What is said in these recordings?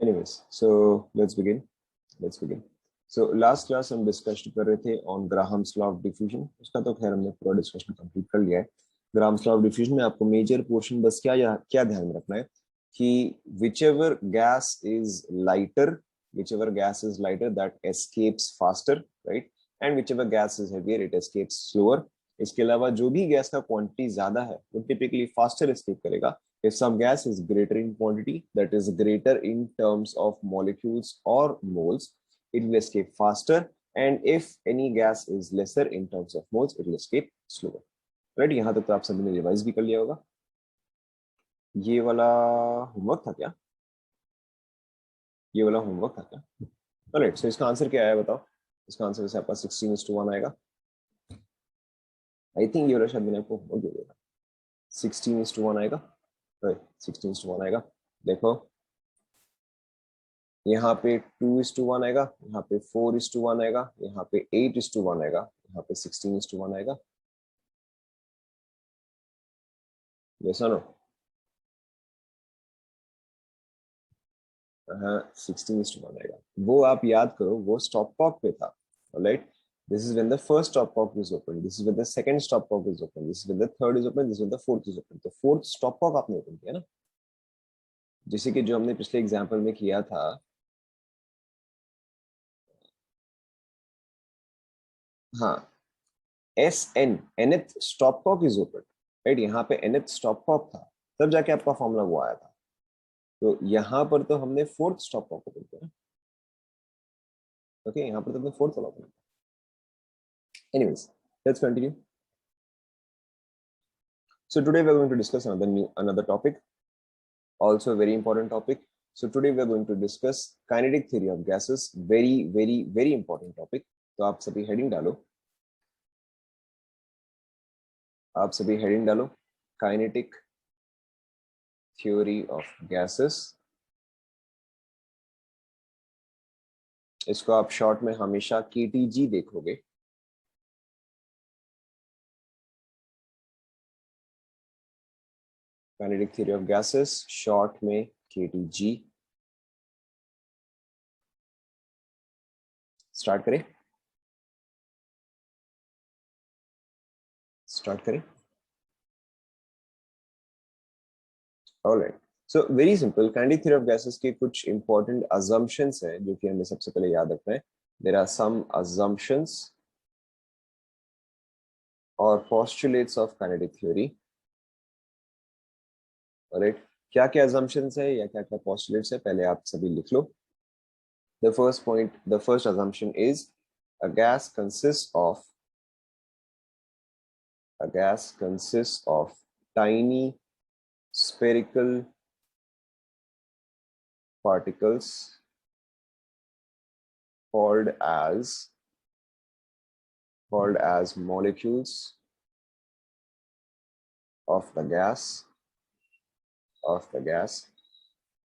Anyways, so let's begin. So last class हम discuss कर रहे थे on Graham's law of diffusion. उसका तो खैर हमने पूरा डिस्कशन कंप्लीट कर लिया है. ग्राहम्स लॉ ऑफ डिफ्यूजन में आपको मेजर पोर्शन बस क्या ध्यान में रखना है कि whichever gas is lighter that escapes faster, right, and whichever gas is heavier it escapes slower. इसके अलावा जो भी गैस का क्वांटिटी ज्यादा है वो टिपिकली फास्टर एस्केप करेगा. If some gas is greater in quantity, that is greater in terms of molecules or moles, it will escape faster. And if any gas is lesser in terms of moles, it will escape slower. Right? यहाँ तक तो आप सभी ने revise भी कर लिया होगा. ये वाला होमवर्क था क्या? Alright, so इसका आंसर क्या है बताओ. इसका आंसर वैसे आपका 16:1 आएगा. आई थिंक ये वाला शायद मैंने आपको होमवर्क दे दिया था. 16:1 आएगा. 16:1 आएगा. देखो यहाँ पे 2:1 आएगा, यहाँ पे 4:1 आएगा, यहाँ पे 8:1 आएगा, यहाँ पे 16:1 आएगा. yes or no? हाँ, 16:1 आएगा. वो आप याद करो, वो स्टॉप कॉक पे था. Alright, this is when the first stopcock is open, this is when the second stopcock is open, this is when the third is open, this is when the fourth is open. तो fourth stopcock आपने open किया ना, जैसे कि जो हमने पिछले example में किया था. हाँ, SN nth stopcock is open, right. यहाँ पे nth stopcock था, तब जाके आपका फॉर्मूला वो आया था. तो यहाँ पर तो हमने फोर्थ stopcock ओपन किया. ओके, यहाँ पर तो हमने फोर्थ वाला ओपन किया. Anyways, let's continue. So today we are going to discuss another topic, also a very important topic. So today we are going to discuss kinetic theory of gases. Very important topic. तो आप सभी heading डालो. Kinetic theory of gases. इसको आप short में हमेशा KTG देखोगे. Kinetic theory of gases, short में KTG. स्टार्ट करें. Alright. So very simple. Kinetic theory of gases के कुछ important assumptions हैं जो कि हमें सबसे पहले याद रखना है. There are some assumptions or postulates of kinetic theory. Alright. क्या क्या assumptions है या क्या क्या postulates है पहले आप सभी लिख लो. The first assumption is a gas consists of tiny spherical particles called as molecules of the gas,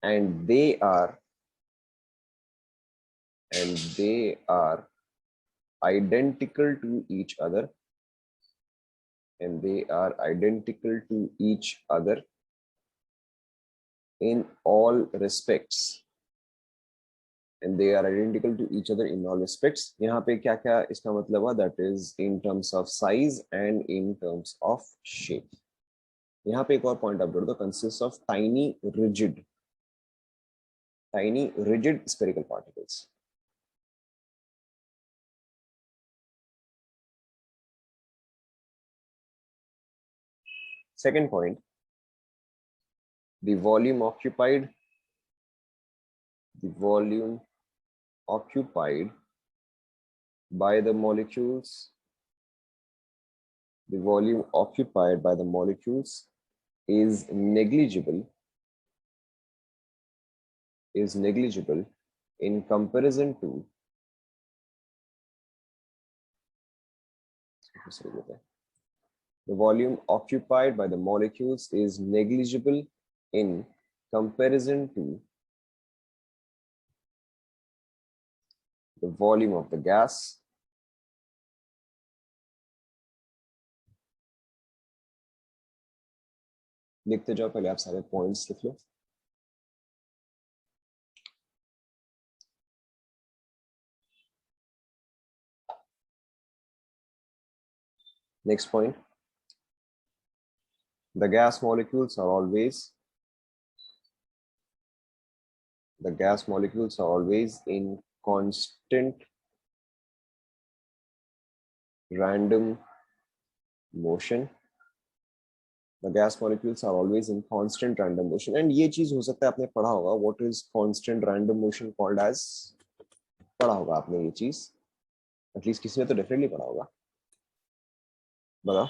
and they are identical to each other, in all respects. यहाँ पे क्या क्या इसका मतलब हुआ, that is in terms of size and in terms of shape. यहाँ पे एक और पॉइंट आप जोड़ दो, consists of tiny rigid spherical particles. Second point, the volume occupied by the molecules is negligible in comparison to the volume occupied by the molecules is negligible in comparison to the volume of the gas. लिखते जाओ, पहले आप सारे points लिख लो. Next point, the gas molecules are always in constant random motion. The gas molecules are always in constant random motion. And ये चीज हो सकता है आपने पढ़ा होगा, what is constant random motion called as, पढ़ा होगा आपने ये चीज, एटलीस्ट किसी ने तो डेफिनेटली पढ़ा होगा, बताओ,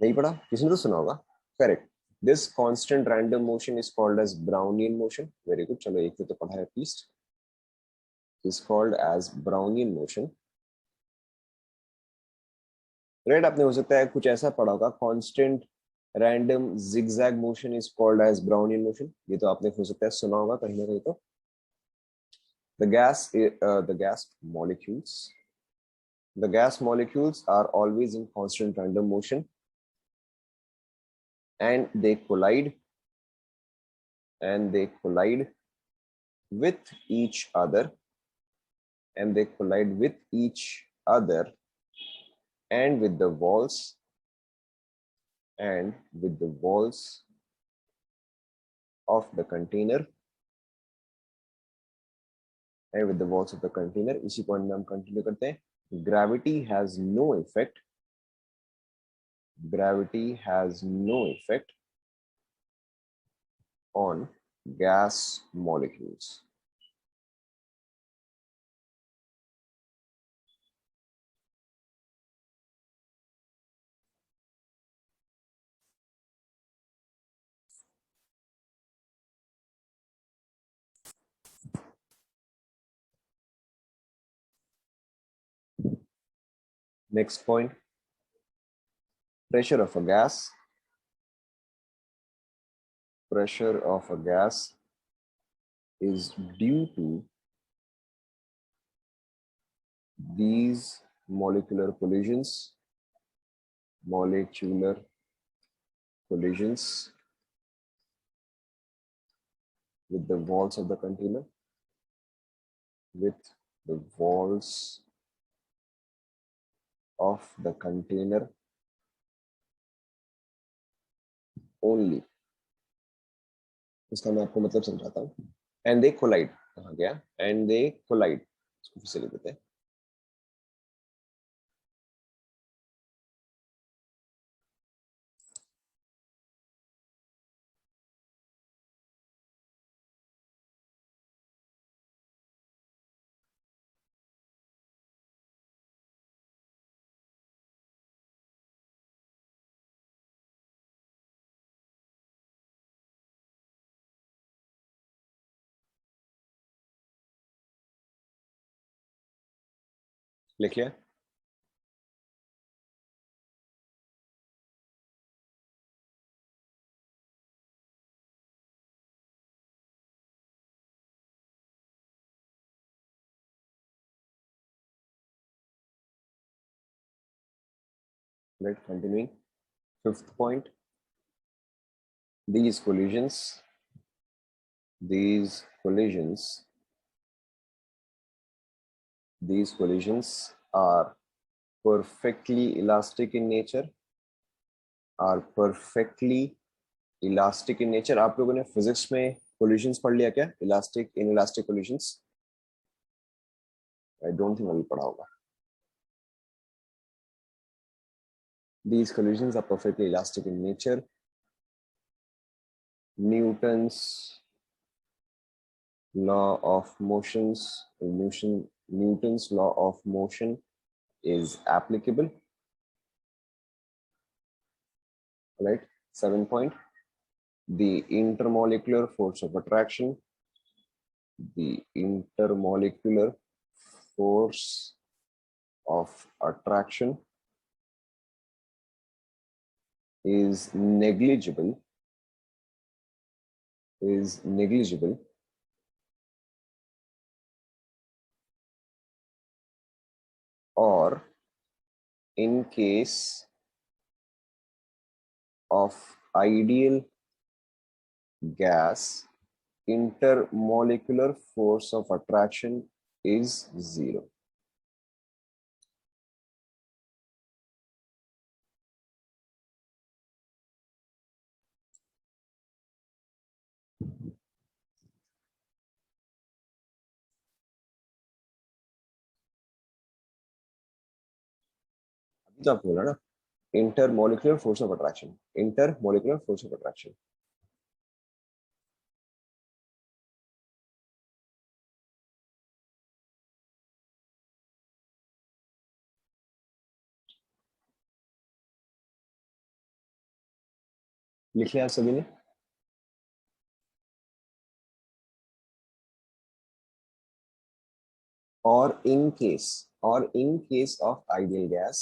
नहीं पढ़ा, किसी ने तो सुना होगा, correct. This constant random motion is called as Brownian motion. Very good, चलो एक तो पढ़ा है at least, is called as Brownian motion. Right, आपने हो सकता है कुछ ऐसा पढ़ा होगा, constant random zigzag motion is called as Brownian motion. ये तो आपने हो सकता है सुना होगा कहीं ना कहीं. तो the gas molecules are always in constant random motion, and they collide with each other, and with the walls of the container, इसी पॉइंट में हम कंटिन्यू करते हैं. gravity has no effect on gas molecules. Next point, pressure of a gas is due to these molecular collisions with the walls of the container, only. इसका मैं आपको मतलब समझाता हूँ. एंड दे कोलाइड, कहाँ गया, एंड दे कोलाइड, इसको फिर से लिख देते हैं. लिख लिया. Right, continuing. Fifth point, these collisions are perfectly elastic in nature. आप लोगों ने फिजिक्स में collisions पढ़ लिया क्या? Elastic, inelastic collisions? I don't think अभी पढ़ा होगा. These collisions are perfectly elastic in nature. Newton's law of motion is applicable. Right. 7 point. The intermolecular force of attraction is negligible or in case of ideal gas, intermolecular force of attraction is 0. तो आपको बोला ना, intermolecular force of attraction, intermolecular force of attraction. लिख लिया आप सभी ने? और in case of ideal gas,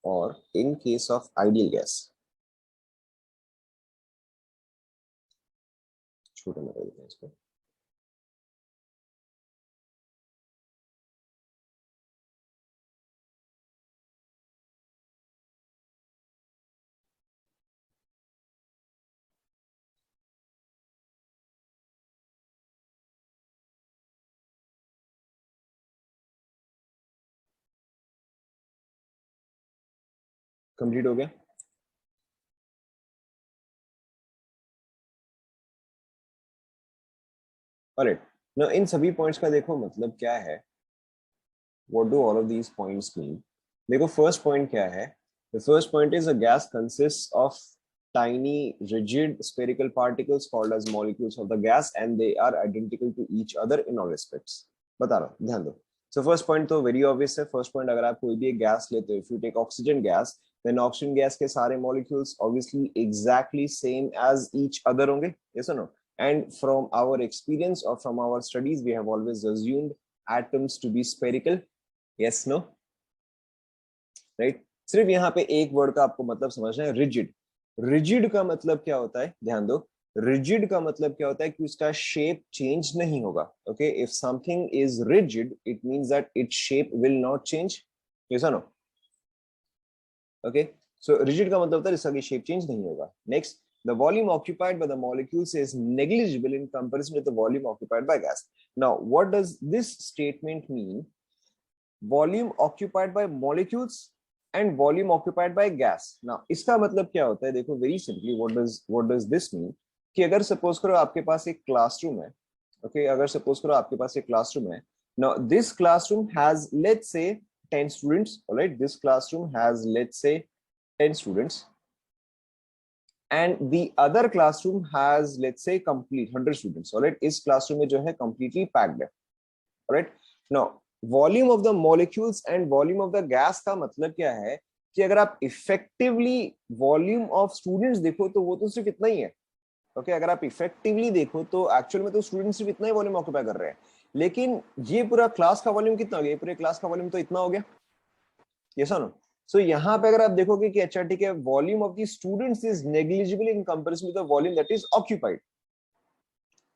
और in case of ideal gas, छोटा लगा देते हैं इसको। कंप्लीट हो गया? ऑलराइट, नाउ इन सभी पॉइंट्स का देखो मतलब क्या है, what do all of these points mean? देखो फर्स्ट पॉइंट क्या है, the first point is a gas consists of tiny rigid spherical particles called as molecules of the gas and they are identical to each other in all respects। बता रहा हूँ, ध्यान दो। So first point तो very obvious है। First point, अगर आप कोई भी एक गैस लेते हो, if you take oxygen gas, then oxygen gas के सारे molecules obviously exactly same as each other होंगे, यस और no? And from our experience और from our studies we have always assumed atoms to be spherical, yes no, right? सिर्फ यहाँ पे एक word का आपको मतलब समझना है, रिजिड। रिजिड का मतलब क्या होता है, ध्यान दो। रिजिड का मतलब क्या होता है कि उसका शेप चेंज नहीं होगा। Okay, if something is rigid it means that its shape will not change, yes और नो? ओके, सो रिजिड का मतलब होता है इसका शेप चेंज नहीं होगा। Next, the volume occupied by the molecules is negligible in comparison with the volume occupied by gas। Now what does this statement mean? Volume occupied by molecules and volume occupied by gas। now इसका मतलब क्या होता है, देखो very simply, what does this mean? कि अगर suppose करो आपके पास एक क्लासरूम है, ओके, अगर सपोज करो आपके पास एक क्लासरूम है, now this classroom has let's say 10 students, alright, this classroom has let's say 10 students and the other classroom has let's say complete 100 students, alright, इस क्लासरूम में जो है completely packed है, alright। now volume of the molecules and volume of the gas का मतलब क्या है कि अगर आप इफेक्टिवली वॉल्यूम ऑफ स्टूडेंट्स देखो तो वो तो सिर्फ इतना ही है। ओके, अगर आप इफेक्टिवली देखो तो एक्चुअल में तो स्टूडेंट्स सिर्फ इतना ही वॉल्यूम ऑक्यूपाई कर रहे हैं, लेकिन ये पूरा क्लास का वॉल्यूम कितना हो गया, पूरे क्लास का वॉल्यूम तो इतना हो गया, यस और नो? सो यहाँ पे अगर आप देखोगे कि अच्छा ठीक है, volume of the students is negligible in comparison with the volume that is occupied.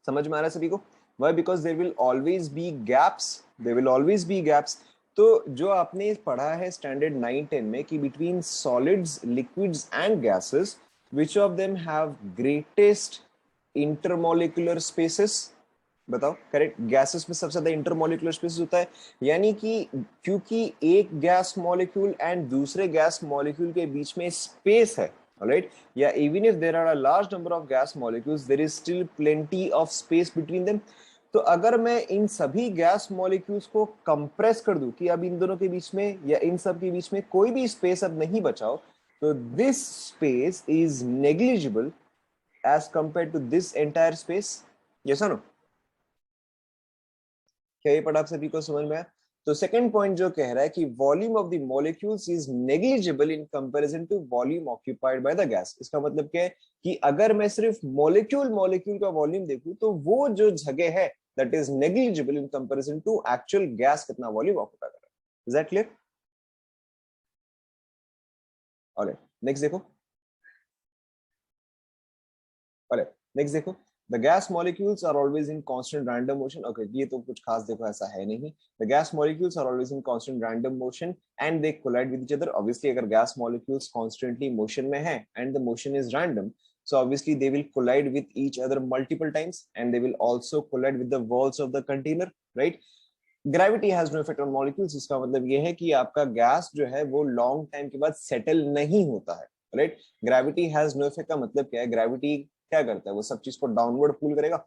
समझ में आ रहा है सभी को? Why? Because there will always be gaps, there will always be gaps। तो जो आपने पढ़ा है स्टैंडर्ड 9-10 में कि between solids, liquids and gases, which of them have greatest intermolecular spaces? बताओ, करेक्ट, गैसेस में सबसे ज्यादा इंटरमोलिकुलर स्पेसेस होता है, यानी कि क्योंकि एक गैस मॉलिक्यूल एंड दूसरे गैस मॉलिक्यूल के बीच में स्पेस है, alright, yeah, even if there are a large number of gas molecules there is still plenty of space between them। तो अगर मैं इन सभी गैस मॉलिक्यूल्स को कंप्रेस कर दूं कि अब इन दोनों के बीच में या इन सब के बीच में कोई भी स्पेस अब नहीं बचाओ, तो this space is negligible as compare to this entire space, yes और नो? क्या ये पढ़ा आप सभी को समझ में आया? तो सेकंड पॉइंट जो कह रहा है कि volume of the molecules is negligible in comparison to volume occupied by the gas. इसका मतलब क्या है कि अगर मैं सिर्फ मॉलिक्यूल मॉलिक्यूल का वॉल्यूम देखूं तो वो जो जगह है that is negligible in comparison to actual gas कितना वॉल्यूम ऑक्यूपाई कर रहा है। Is that clear? Alright, next देखो, ऑलराइट नेक्स्ट देखो, the gas molecules are always in constant random motion। okay, ये तो कुछ खास देखो ऐसा है नहीं। the gas molecules are always in constant random motion and they collide with each other। obviously अगर gas molecules constantly motion में है and the motion is random, so obviously they will collide with each other multiple times and they will also collide with the walls of the container, right? gravity has no effect on molecules। इसका मतलब ये है कि आपका gas जो है वो long time के बाद सेटल नहीं होता है, right? Gravity has no effect का मतलब क्या है, ग्रेविटी क्या करता है, वो सब चीज को डाउनवर्ड पुल करेगा।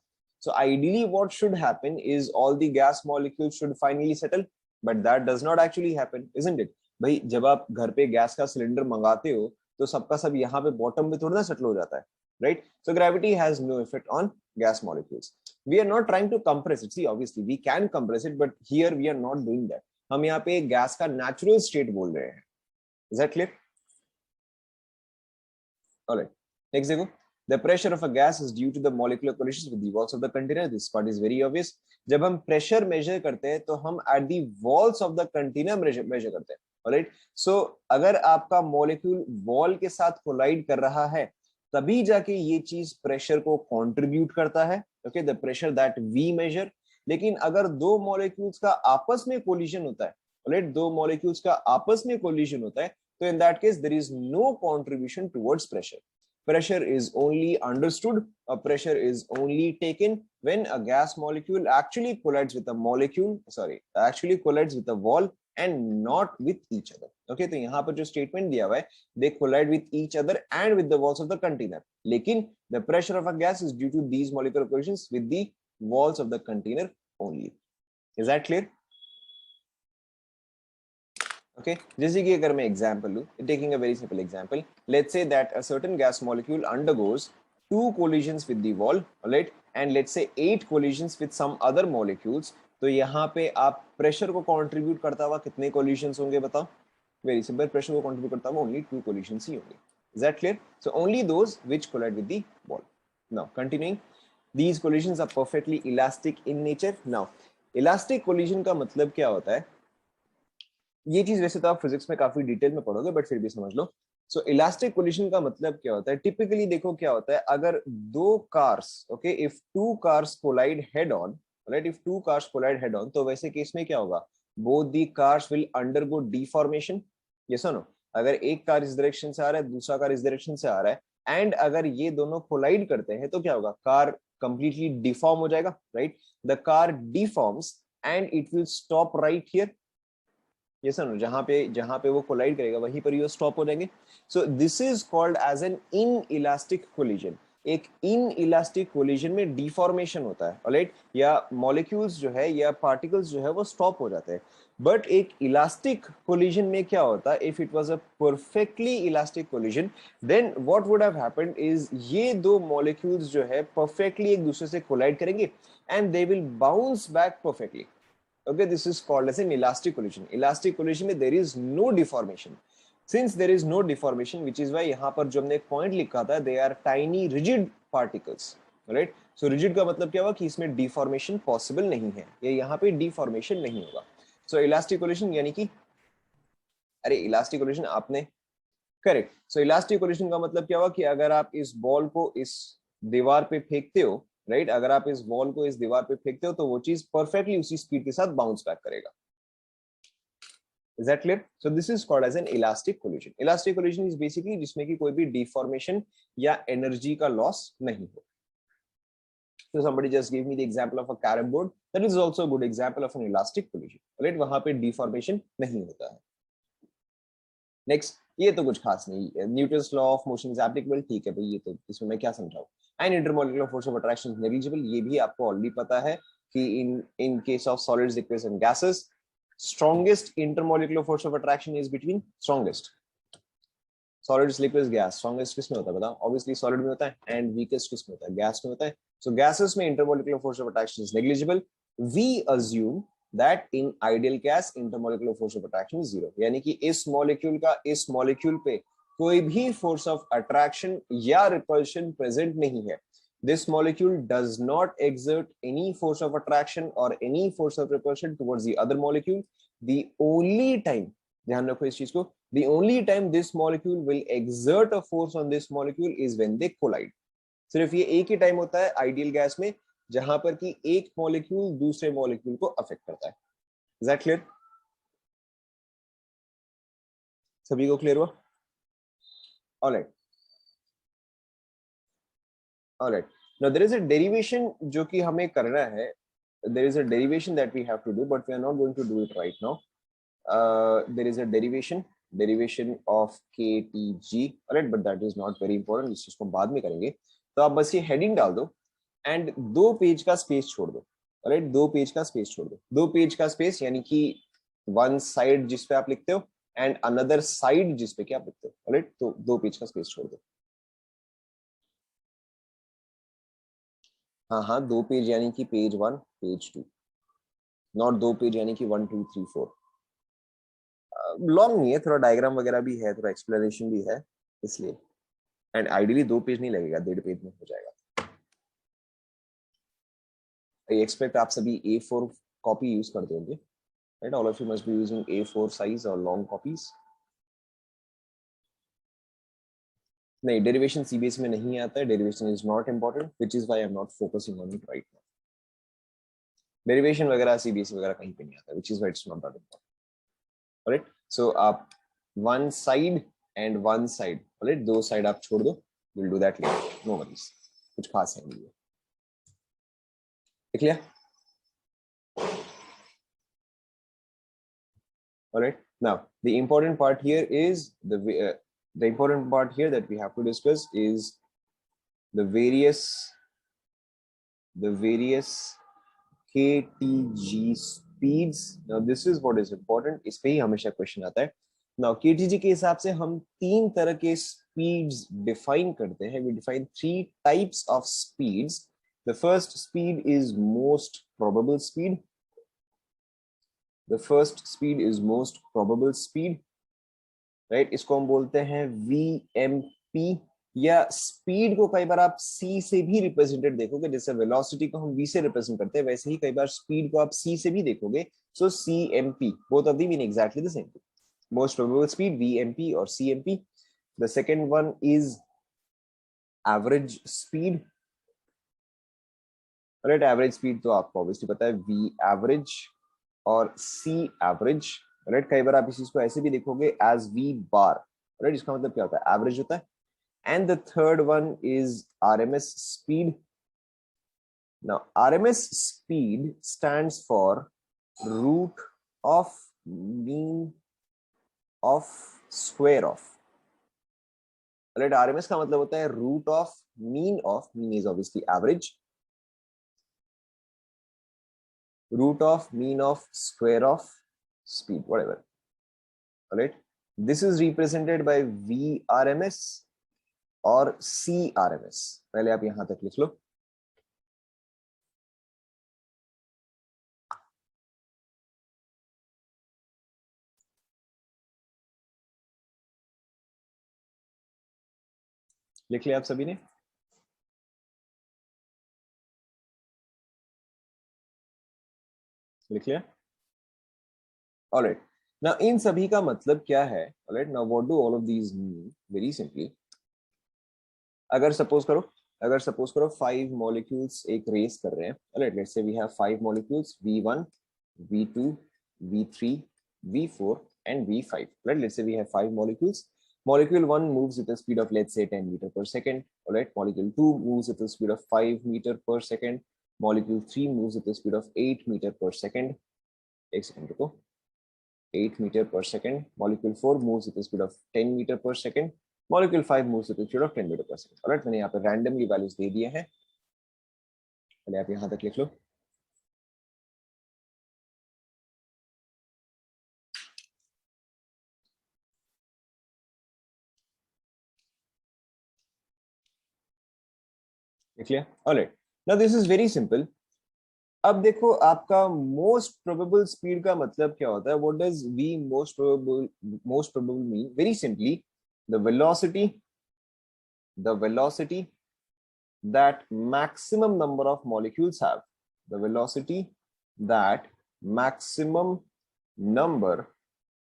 so ideally what should happen is all the gas molecules should finally settle, but that does not actually happen, isn't it? भाई जब आप घर पे गैस का सिलेंडर मंगाते हो तो सबका सब यहाँ पे बॉटम में थोड़ा ना सेटल हो जाता है, right? So gravity has no effect on gas molecules. We are not trying to compress it. See, obviously we can compress it, but here we are not doing that. हम यहाँ पे gas का natural state बोल रहे हैं. Is that clear? All right. Next देखो. The pressure of a gas is due to the molecular collisions with the walls of the container. This part is very obvious. जब हम pressure measure करते हैं तो हम at the walls of the container measure करते हैं. Alright. So अगर आपका molecule wall के साथ collide कर रहा है तभी जाके ये चीज प्रेशर को कंट्रीब्यूट करता है. Okay, the pressure that we measure. लेकिन अगर दो मॉलिक्यूल्स का आपस में कोलिजन होता है, राइट, दो मॉलिक्यूल्स का आपस में कोलिजन होता है, तो in that case there is no contribution towards pressure. Pressure is only understood, or pressure is only taken when a gas molecule actually collides with a molecule, actually collides with a wall and not with each other. Okay, तो यहाँ पर जो statement दिया हुआ है, they collide with each other and with the walls of the container. लेकिन the pressure of a gas is due to these molecular collisions with the walls of the container only. Is that clear? Okay, जैसे कि अगर मैं example लूँ, taking a very simple example, let's say that a certain gas molecule undergoes 2 collisions with the wall, right, and let's say 8 collisions with some other molecules. तो यहाँ पे आप pressure को contribute करता हुआ कितने collisions होंगे बताओ? Very simple, pressure को contribute करता हुआ only 2 collisions ही होंगे. Is that clear? So only those which collide with the wall. Now continuing, these collisions are perfectly elastic in nature. Now elastic collision का मतलब क्या होता है? ये चीज वैसे तो आप फिजिक्स में काफी डिटेल में पढ़ोगे, बट फिर भी समझ लो. सो इलास्टिक कोलिजन का मतलब क्या होता है? टिपिकली देखो क्या होता है, अगर दो cars, okay, if two cars collide head on, right, if two cars collide head on, तो वैसे केस में क्या होगा? Both the cars will undergo deformation. ये सुनो, अगर एक कार इस डायरेक्शन से आ रहा है, दूसरा कार इस डायरेक्शन से आ रहा है, एंड अगर ये दोनों कोलाइड करते हैं तो क्या होगा? कार कंप्लीटली डिफॉर्म हो जाएगा, right? The car deforms and it will stop right here. ये सर जहां पे वो कोलाइड करेगा वहीं पर ये स्टॉप हो जाएंगे. So this is called as an inelastic collision. एक इन इलास्टिक कोलिजन में डिफॉर्मेशन होता है, राइट, या मॉलिक्यूल्स जो है या पार्टिकल्स जो है वो स्टॉप हो जाते हैं. बट एक इलास्टिक कोलिजन में क्या होता है? If it was a perfectly elastic collision, then what would have happened is ये दो मॉलिक्यूल्स जो है परफेक्टली एक दूसरे से कोलाइड करेंगे and they will bounce back perfectly. Okay, this is called as an elastic collision. Elastic collision में there is no deformation. Since there is no deformation, which is why यहाँ पर जो हमने एक point लिखा था, they are tiny rigid particles, right? So rigid का मतलब क्या हुआ कि इसमें deformation possible नहीं है, या यहाँ पे deformation नहीं होगा. So elastic collision यानी कि अरे elastic collision आपने करेक्ट. सो इलास्टिक कोलिजन का मतलब क्या हुआ कि अगर आप इस बॉल को इस दीवार पे फेंकते हो, राइट, अगर आप इस बॉल को इस दीवार पे फेंकते हो तो वो चीज परफेक्टली उसी स्पीड के साथ बाउंस बैक करेगा. Is that clear? So this is called as an elastic collision. Elastic collision is basically जिसमें कि कोई भी डिफॉर्मेशन या एनर्जी का लॉस नहीं हो. So somebody just gave me the example of a carrom board. That is also a good example of an elastic collision. Right? वहां पे deformation नहीं होता है. Next, ये तो कुछ खास नहीं. Newton's law of motion is applicable. ठीक है भाई, ये तो इसमें मैं क्या समझाऊं. And intermolecular force of attraction is negligible. ये भी आपको ऑलरेडी पता है कि in case of solids, liquids and gases, strongest intermolecular force of attraction is between strongest. Solids, liquids, gas. Strongest किसमें होता है बताओ? Obviously solid में होता है. And weakest किसमें होता है? Gas में होता है. So gases में intermolecular force of attraction is negligible. We assume that in ideal gas intermolecular force of attraction is zero. यानी कि इस मॉलिक्यूल का इस मॉलिक्यूल पे कोई भी force of attraction या repulsion present नहीं है. This molecule does not exert any force of attraction or any force of repulsion towards the other molecule. The only time, ध्यान रखो इस चीज को, the only time this molecule will exert a force on this molecule is when they collide. सिर्फ ये एक ही time होता है आइडियल गैस में जहां पर कि एक मॉलिक्यूल दूसरे मॉलिक्यूल को अफेक्ट करता है. Is that clear? सभी को क्लियर हुआ? Alright, alright. Now there is a derivation जो कि हमें करना है. There is a derivation that we have to do, but we are not going to do it right now. There is a derivation of KTG, alright, but that is not very important. इस चीज को बाद में करेंगे. तो आप बस ये हेडिंग डाल दो एंड 2 पेज का स्पेस छोड़ दो, राइट, 2 पेज का स्पेस छोड़ दो. 2 पेज का स्पेस यानी कि 1 साइड जिस पे आप लिखते हो एंड अनदर साइड जिसपे कि आप लिखते हो, राइट? तो 2 पेज का स्पेस छोड़ दो। हाँ हाँ, 2 पेज यानी कि पेज 1 पेज 2, नॉट 2 पेज यानी कि 1 2 3 4। लॉन्ग नहीं है, थोड़ा डायग्राम वगैरह भी है, थोड़ा एक्सप्लेनेशन भी है, इसलिए। एंड आइडियली 2 पेज नहीं लगेगा, 1.5 पेज में हो जाएगा। आई एक्सपेक्ट आप सभी A4 कॉपी यूज करते होंगे, right? All of you must be using A4 size और लॉन्ग कॉपीज। नहीं, डेरिवेशन सीबीएसई में नहीं आता है, derivation is not important, which is why I am not focusing on it right now. Derivation वगैरह CBSE वगैरह कहीं पे नहीं आता, which is why it's not that important, right? So आप one side and one side, right? 2 side आप छोड़ दो, will do that letter, no worries, कुछ खास है नहीं है। देख लिया? All right. Now, the important part here is the important part here that we have to discuss is the various KTG speeds. Now, this is what is important. इस पे ही हमेशा क्वेश्चन आता है। Now, KTG के हिसाब से हम 3 तरह के speeds define करते हैं. We define 3 types of speeds. The first speed is most probable speed. The first speed is most probable speed. Right? इसको हम बोलते हैं VMP, या स्पीड को कई बार आप C से भी रिप्रेजेंटेड देखोगे, जैसे वेलोसिटी को हम V से रिप्रेजेंट करते हैं, वैसे ही कई बार स्पीड को आप C से भी देखोगे। सो CMP, both of them mean exactly the same thing. Most probable speed, VMP or CMP. The second one is average speed. Right? Average speed तो आपको ऑब्वियसली पता है, V average और C average. राइट? कई बार आप इस चीज को ऐसे भी देखोगे एज V bar. राइट? इसका मतलब क्या होता है? एवरेज होता है। And the third one is RMS speed. Now, RMS speed stands for root of mean of square of. Right? RMS का मतलब होता है root of mean of, mean is obviously average, root of mean of square of speed, whatever. Alright? This is represented by VRMS और CRMS. पहले आप यहां तक लिख लो। लिख लिया आप सभी ने? लिख लिया? ऑलराइट। नाउ इन सभी का मतलब क्या है? Alright, now what do all of these mean? Very simply, अगर सपोज करो 5 मॉलिक्यूल्स एक रेस कर रहे हैं। Alright, let's say we have 5 molecules V1 V2 V3 V4 and V5. Right, let's say we have 5 molecules. Molecule 1 moves with a speed of, let's say, 10 meter per second. All right, molecule 2 moves with a speed of 5 meter per second. Molecule 3 moves with a speed of 8 meter per second. एक second रुको, 8 meter per second. Molecule 4 moves with a speed of 10 meter per second. Molecule 5 moves with a speed of 10 meter per second. Alright, मैंने यहाँ पे randomly values दे दिए हैं, पहले आप यहाँ तक लिख लो। लिख लिया? Alright, now this is very simple. अब देखो, आपका मोस्ट प्रोबेबल स्पीड का मतलब क्या होता है? What does v most probable mean? Very simply, the velocity that maximum number of molecules have, the velocity that maximum number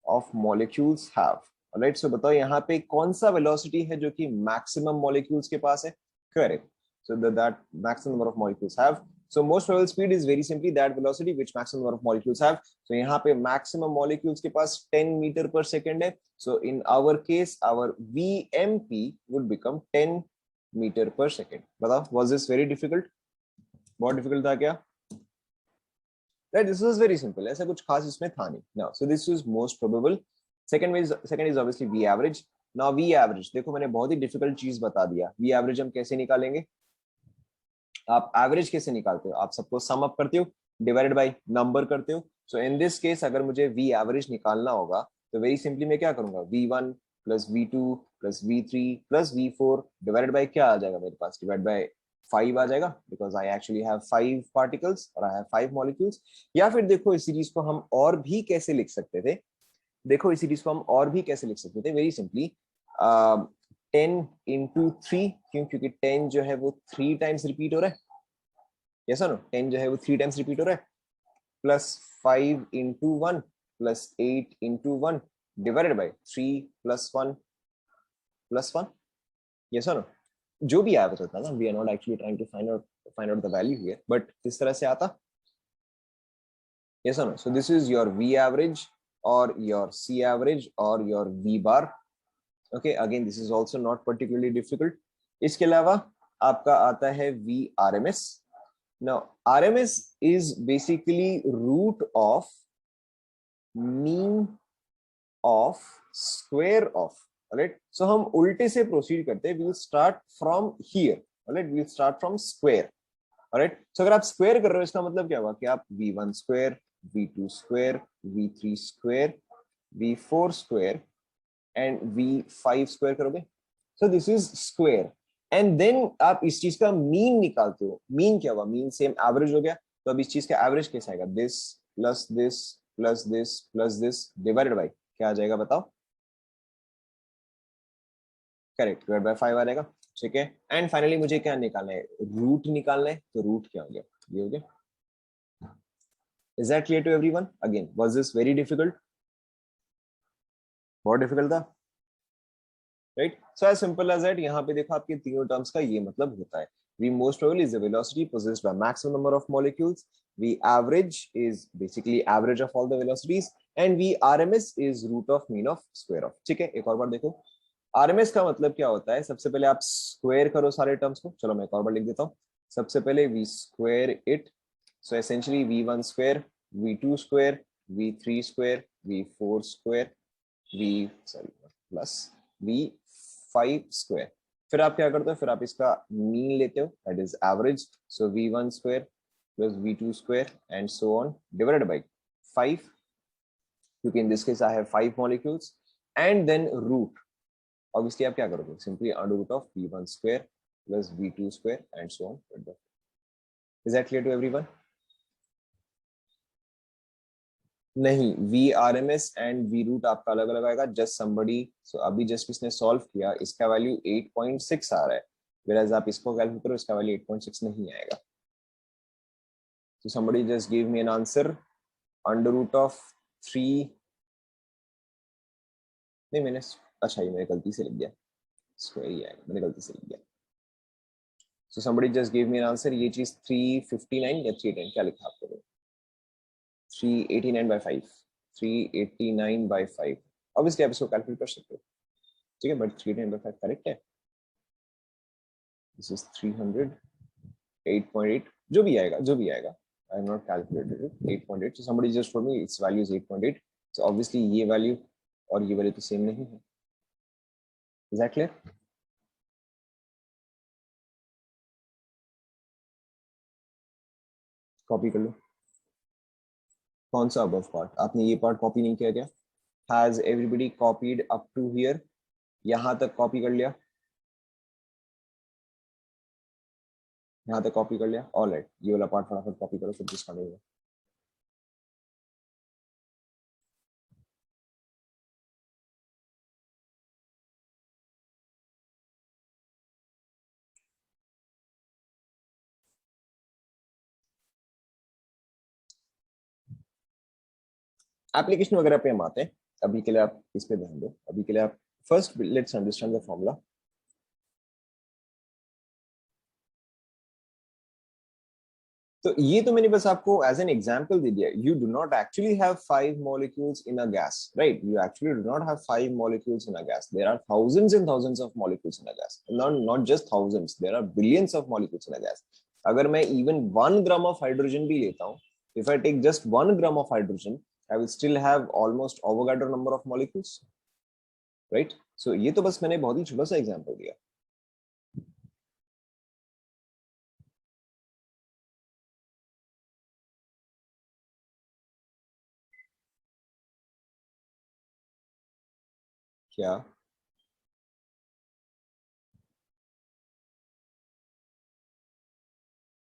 of molecules have. Alright, so बताओ यहाँ पे कौन सा velocity है जो कि maximum molecules के पास है? Correct. So that maximum number of molecules have. So most probable speed is very simply that velocity which maximum number of molecules have. So यहाँ पे maximum molecules के पास 10 meter per second है. So in our case, our VMP would become 10 metre पर second. बताओ, was this very difficult? बहुत difficult था क्या? Right, this was very simple. ऐसा कुछ खास इसमें था नहीं। Now, so this is most probable. Second is obviously V average. Now V average, देखो मैंने बहुत ही डिफिकल्ट चीज बता दिया। V average हम कैसे निकालेंगे? आप एवरेज कैसे निकालते हो? आप सबको सम अप करते हो, डिवाइडेड बाय नंबर करते हो। सो इन दिस केस अगर मुझे V average निकालना होगा तो वेरी सिंपली मैं क्या करूंगा, V1 plus V2 plus V3 plus V4 divided by क्या आ जाएगा मेरे पास, डिवाइड बाय 5 आ जाएगा, because I actually have 5 particles और आई हैव 5 मॉलिक्यूल्स। या फिर देखो इस सीरीज को हम और भी कैसे लिख सकते थे, देखो इस सीरीज को हम और भी कैसे लिख सकते थे, वेरी सिंपली 10 into 3, क्यों, क्योंकि 10 जो है वो 3 टाइम्स रिपीट हो रहा है, यस नो, 10 जो है वो 3 टाइम्स रिपीट हो रहा है, plus 5 into 1 plus 8 into 1 divided by 3 + 1 + 1, yes no, जो भी आया होता ना, we are not actually trying to find out the value here, but इस तरह से आता, yes or no? So this is your V average or your C average or your V bar. Okay, again this is also not particularly difficult. इसके अलावा आपका आता है V RMS. Now RMS is basically root of mean of square of. Alright, so हम उल्टे से proceed करते हैं, we will start from here. Alright, we will start from square. Alright, so अगर आप स्क्वायर कर रहे हो इसका मतलब क्या हुआ कि आप V1 square, V2 square, V3 square, V4 square and V5 square करोगे, so this is square, and then आप इस चीज का मीन निकालते हो। मीन क्या हुआ, मीन सेम एवरेज हो गया, तो अब इस चीज का एवरेज कैसे आएगा, this plus this plus this plus this divided by क्या आ जाएगा बताओ, करेक्ट, डिवाइड बाय 5 आ जाएगा, ठीक है। एंड फाइनली मुझे क्या निकालना है, रूट निकालना है, तो रूट क्या हो गया, ये हो गया। Is that clear to everyone? Again, was this very difficult? बहुत डिफिकल्ट था, right? So as simple as that, यहाँ पे देखो आपके तीनों टर्म्स का ये मतलब होता है, V most probably is the velocity possessed by maximum number of molecules, V average is basically average of all the velocities, and V RMS is root of mean of square of। ठीक है, एक और बार देखो, RMS का मतलब क्या होता है, सबसे पहले आप स्क्वायर करो सारे टर्म्स को, चलो मैं एक और बार लिख देता हूँ, सबसे पहले V square it, so essentially V1 square, V2 square, V3 square, V4 square, plus V5 square. फिर आप क्या करते हो, फिर आप इसका मीन लेते हो, that is average, so V1 square plus V2 square and so on divided by 5, क्योंकि in this case I have 5 molecules, and then root, obviously आप क्या करोगे, simply under root of V1 square plus V2 square and so on. Is that clear to everyone? नहीं, V R M S and V root आपका अलग अलग आएगा, just somebody, सो अभी just इसने सॉल्व किया, इसका वैल्यू 8.6 आ रहा है, whereas आप इसको कैलकुलेट करो, इसका वैल्यू 8.6 नहीं आएगा। so somebody just give me an answer, under root of 3, नहीं मैंने, अच्छा ये मैंने गलती से लिख दिया, स्क्वायर ही आएगा, मैंने गलती से लिख दिया। so somebody just give me an answer, ये चीज 359 या 310 क्या लिखा आपको, 389 by 5, 389 by 5, ऑब्वियसली आप इसको कैलकुलेट कर सकते हो, ठीक है, बट 389 by 5 करेक्ट है, दिस इज 300, 8.8, जो भी आएगा, जो भी आएगा, I have not calculated it, 8.8, so somebody just told me its value is 8.8, so obviously ये value और ये value तो सेम नहीं है, is that clear? कॉपी कर लो, कौन सा above part, आपने ये part कॉपी नहीं किया क्या? Has everybody copied up to here? यहाँ तक कॉपी कर लिया, यहाँ तक कॉपी कर लिया, ऑल राइट, ये वाला पार्ट फटाफट कॉपी करो, फिर जिसका नहीं है। एप्लीकेशन वगैरह पे हम आते हैं, अभी के लिए आप इस पे ध्यान दो, अभी के लिए आप first let's understand the formula. तो ये तो मैंने बस आपको एज एन एग्जांपल दे दिया, you do not actually have 5 molecules in a gas, right, you actually do not have 5 molecules in a gas, there are thousands and thousands of molecules in a gas, not just thousands, there are billions of molecules in a gas. अगर मैं even 1 gram of hydrogen भी लेता हूँ, if I take just 1 gram of hydrogen, I will still have almost Avogadro number of molecules, right. So ये तो बस मैंने बहुत ही छोटा सा एग्जांपल दिया। क्या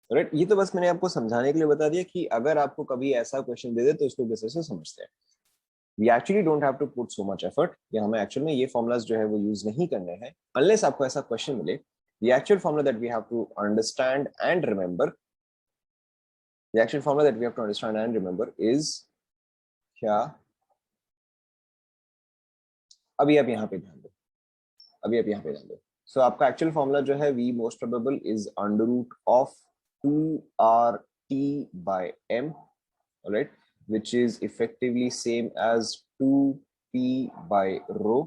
राइट ये तो बस मैंने आपको समझाने के लिए बता दिया कि अगर आपको कभी ऐसा क्वेश्चन दे दे तो इसको कैसे से समझते हैं. We actually don't have to put so much effort या हमें एक्चुअल में ये फॉर्मुलाज जो है वो यूज नहीं करने हैं अनलेस आपको ऐसा क्वेश्चन मिले. The actual formula that we have to understand and remember, the actual formula that we have to understand and remember is क्या. अभी आप यहाँ पे ध्यान दो, अभी आप यहाँ पे ध्यान दो. सो आपका एक्चुअल फॉर्मुला जो है v most probable is under root of 2RT by m, alright, which is effectively same as 2p by rho.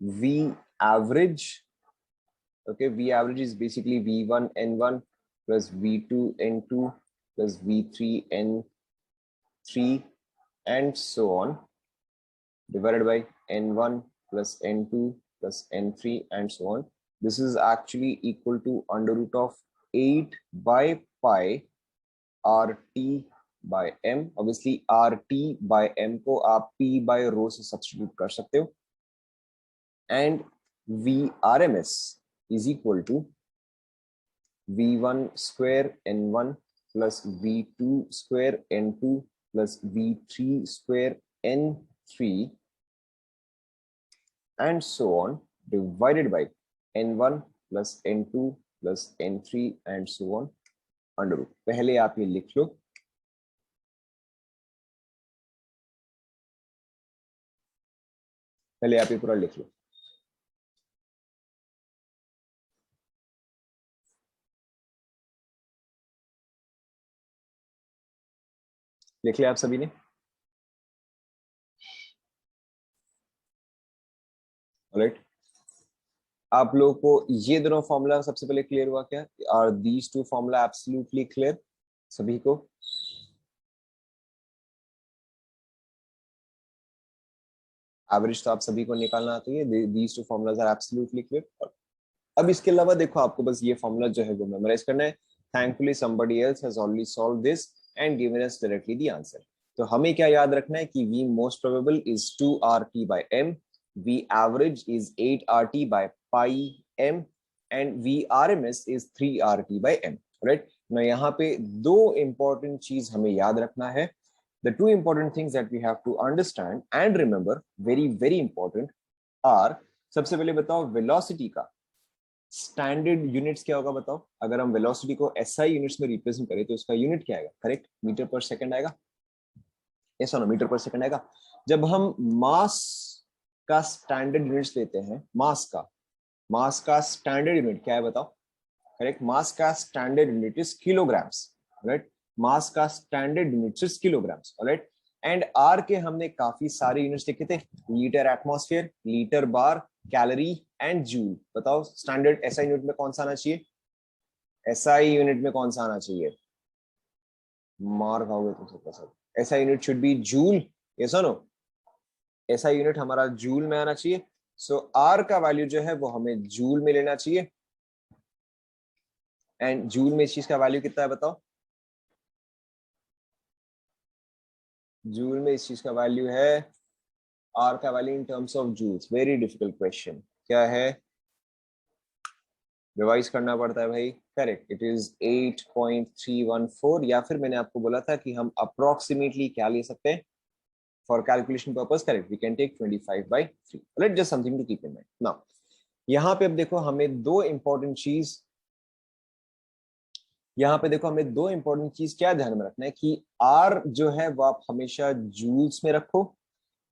V average, okay, V average is basically V1 N1 plus V2 N2 plus V3 N3 and so on, divided by N1 plus N2 plus N3 and so on. This is actually equal to under root of 8 by pi RT by M. Obviously RT by M को आप P by rho से substitute कर सकते हो. And VRMS is equal to V1 square N1 plus V2 square N2 plus V3 square N3 and so on, divided by N1 plus N2 plus N3 and so on under root. पहले आप ये लिख लो. पहले आप ये पूरा लिख लो. लिख लिया आप सभी ने? राइट. आप लोगों को ये दोनों फॉर्मूला सबसे पहले क्लियर हुआ क्या? Are these two formula absolutely clear सभी को? एवरेज तो आप सभी को निकालना आती है. These two formulas are absolutely clear. अब इसके अलावा देखो आपको बस ये फॉर्मूला जो है वो मेमोराइज करना है. Thankfully somebody else has already solved this and given us directly the answer. तो हमें क्या याद रखना है कि v most probable is 2RT by m, v average is 8RT by pi m and VRMS is 3RT by m. Right. ना यहाँ पे दो इंपॉर्टेंट चीज हमें याद रखना है. The two important things that we have to understand and remember, very very important, are सबसे पहले बताओ वेलोसिटी का स्टैंडर्ड यूनिट्स क्या होगा बताओ. अगर हम वेलोसिटी को SI यूनिट्स में रिप्रेजेंट करें तो उसका यूनिट क्या आएगा? करेक्ट, मीटर पर सेकंड आएगा. ऐसा ना, मीटर पर सेकंड आएगा. जब हम मास का स्टैंडर्ड यूनिट्स लेते हैं, मास का स्टैंडर्ड यूनिट क्या है बताओ? करेक्ट, मास का standard unit is kilograms. Right, mass का standard unit is kilograms. Alright. And R के हमने काफी सारे यूनिट्स लिखे थे. Litre atmosphere, litre bar, calorie and joule. बताओ स्टैंडर्ड एसआई यूनिट में कौन सा आना चाहिए? एसआई यूनिट में कौन सा आना चाहिए? मार खाओगे तुम सबका सब. SI unit should be joule. Yes और नो? एसआई यूनिट हमारा जूल में आना चाहिए. सो आर का वैल्यू जो है वो हमें जूल में लेना चाहिए. एंड जूल में इस चीज का वैल्यू कितना है बताओ? जूल में इस चीज का वैल्यू है, आर का value in terms of joules. Very difficult question. क्या है? रिवाइज करना पड़ता है भाई. Correct, it is 8.314. या फिर मैंने आपको बोला था कि हम अप्रोक्सीमेटली क्या ले सकते हैं for calculation purpose. Correct, we can take 25/3. Right, just something to keep in mind. Now यहाँ पे अब देखो हमें दो इंपॉर्टेंट चीज, यहाँ पे देखो हमें दो इंपॉर्टेंट चीज क्या ध्यान में रखना है कि आर जो है वो आप हमेशा जूल्स में रखो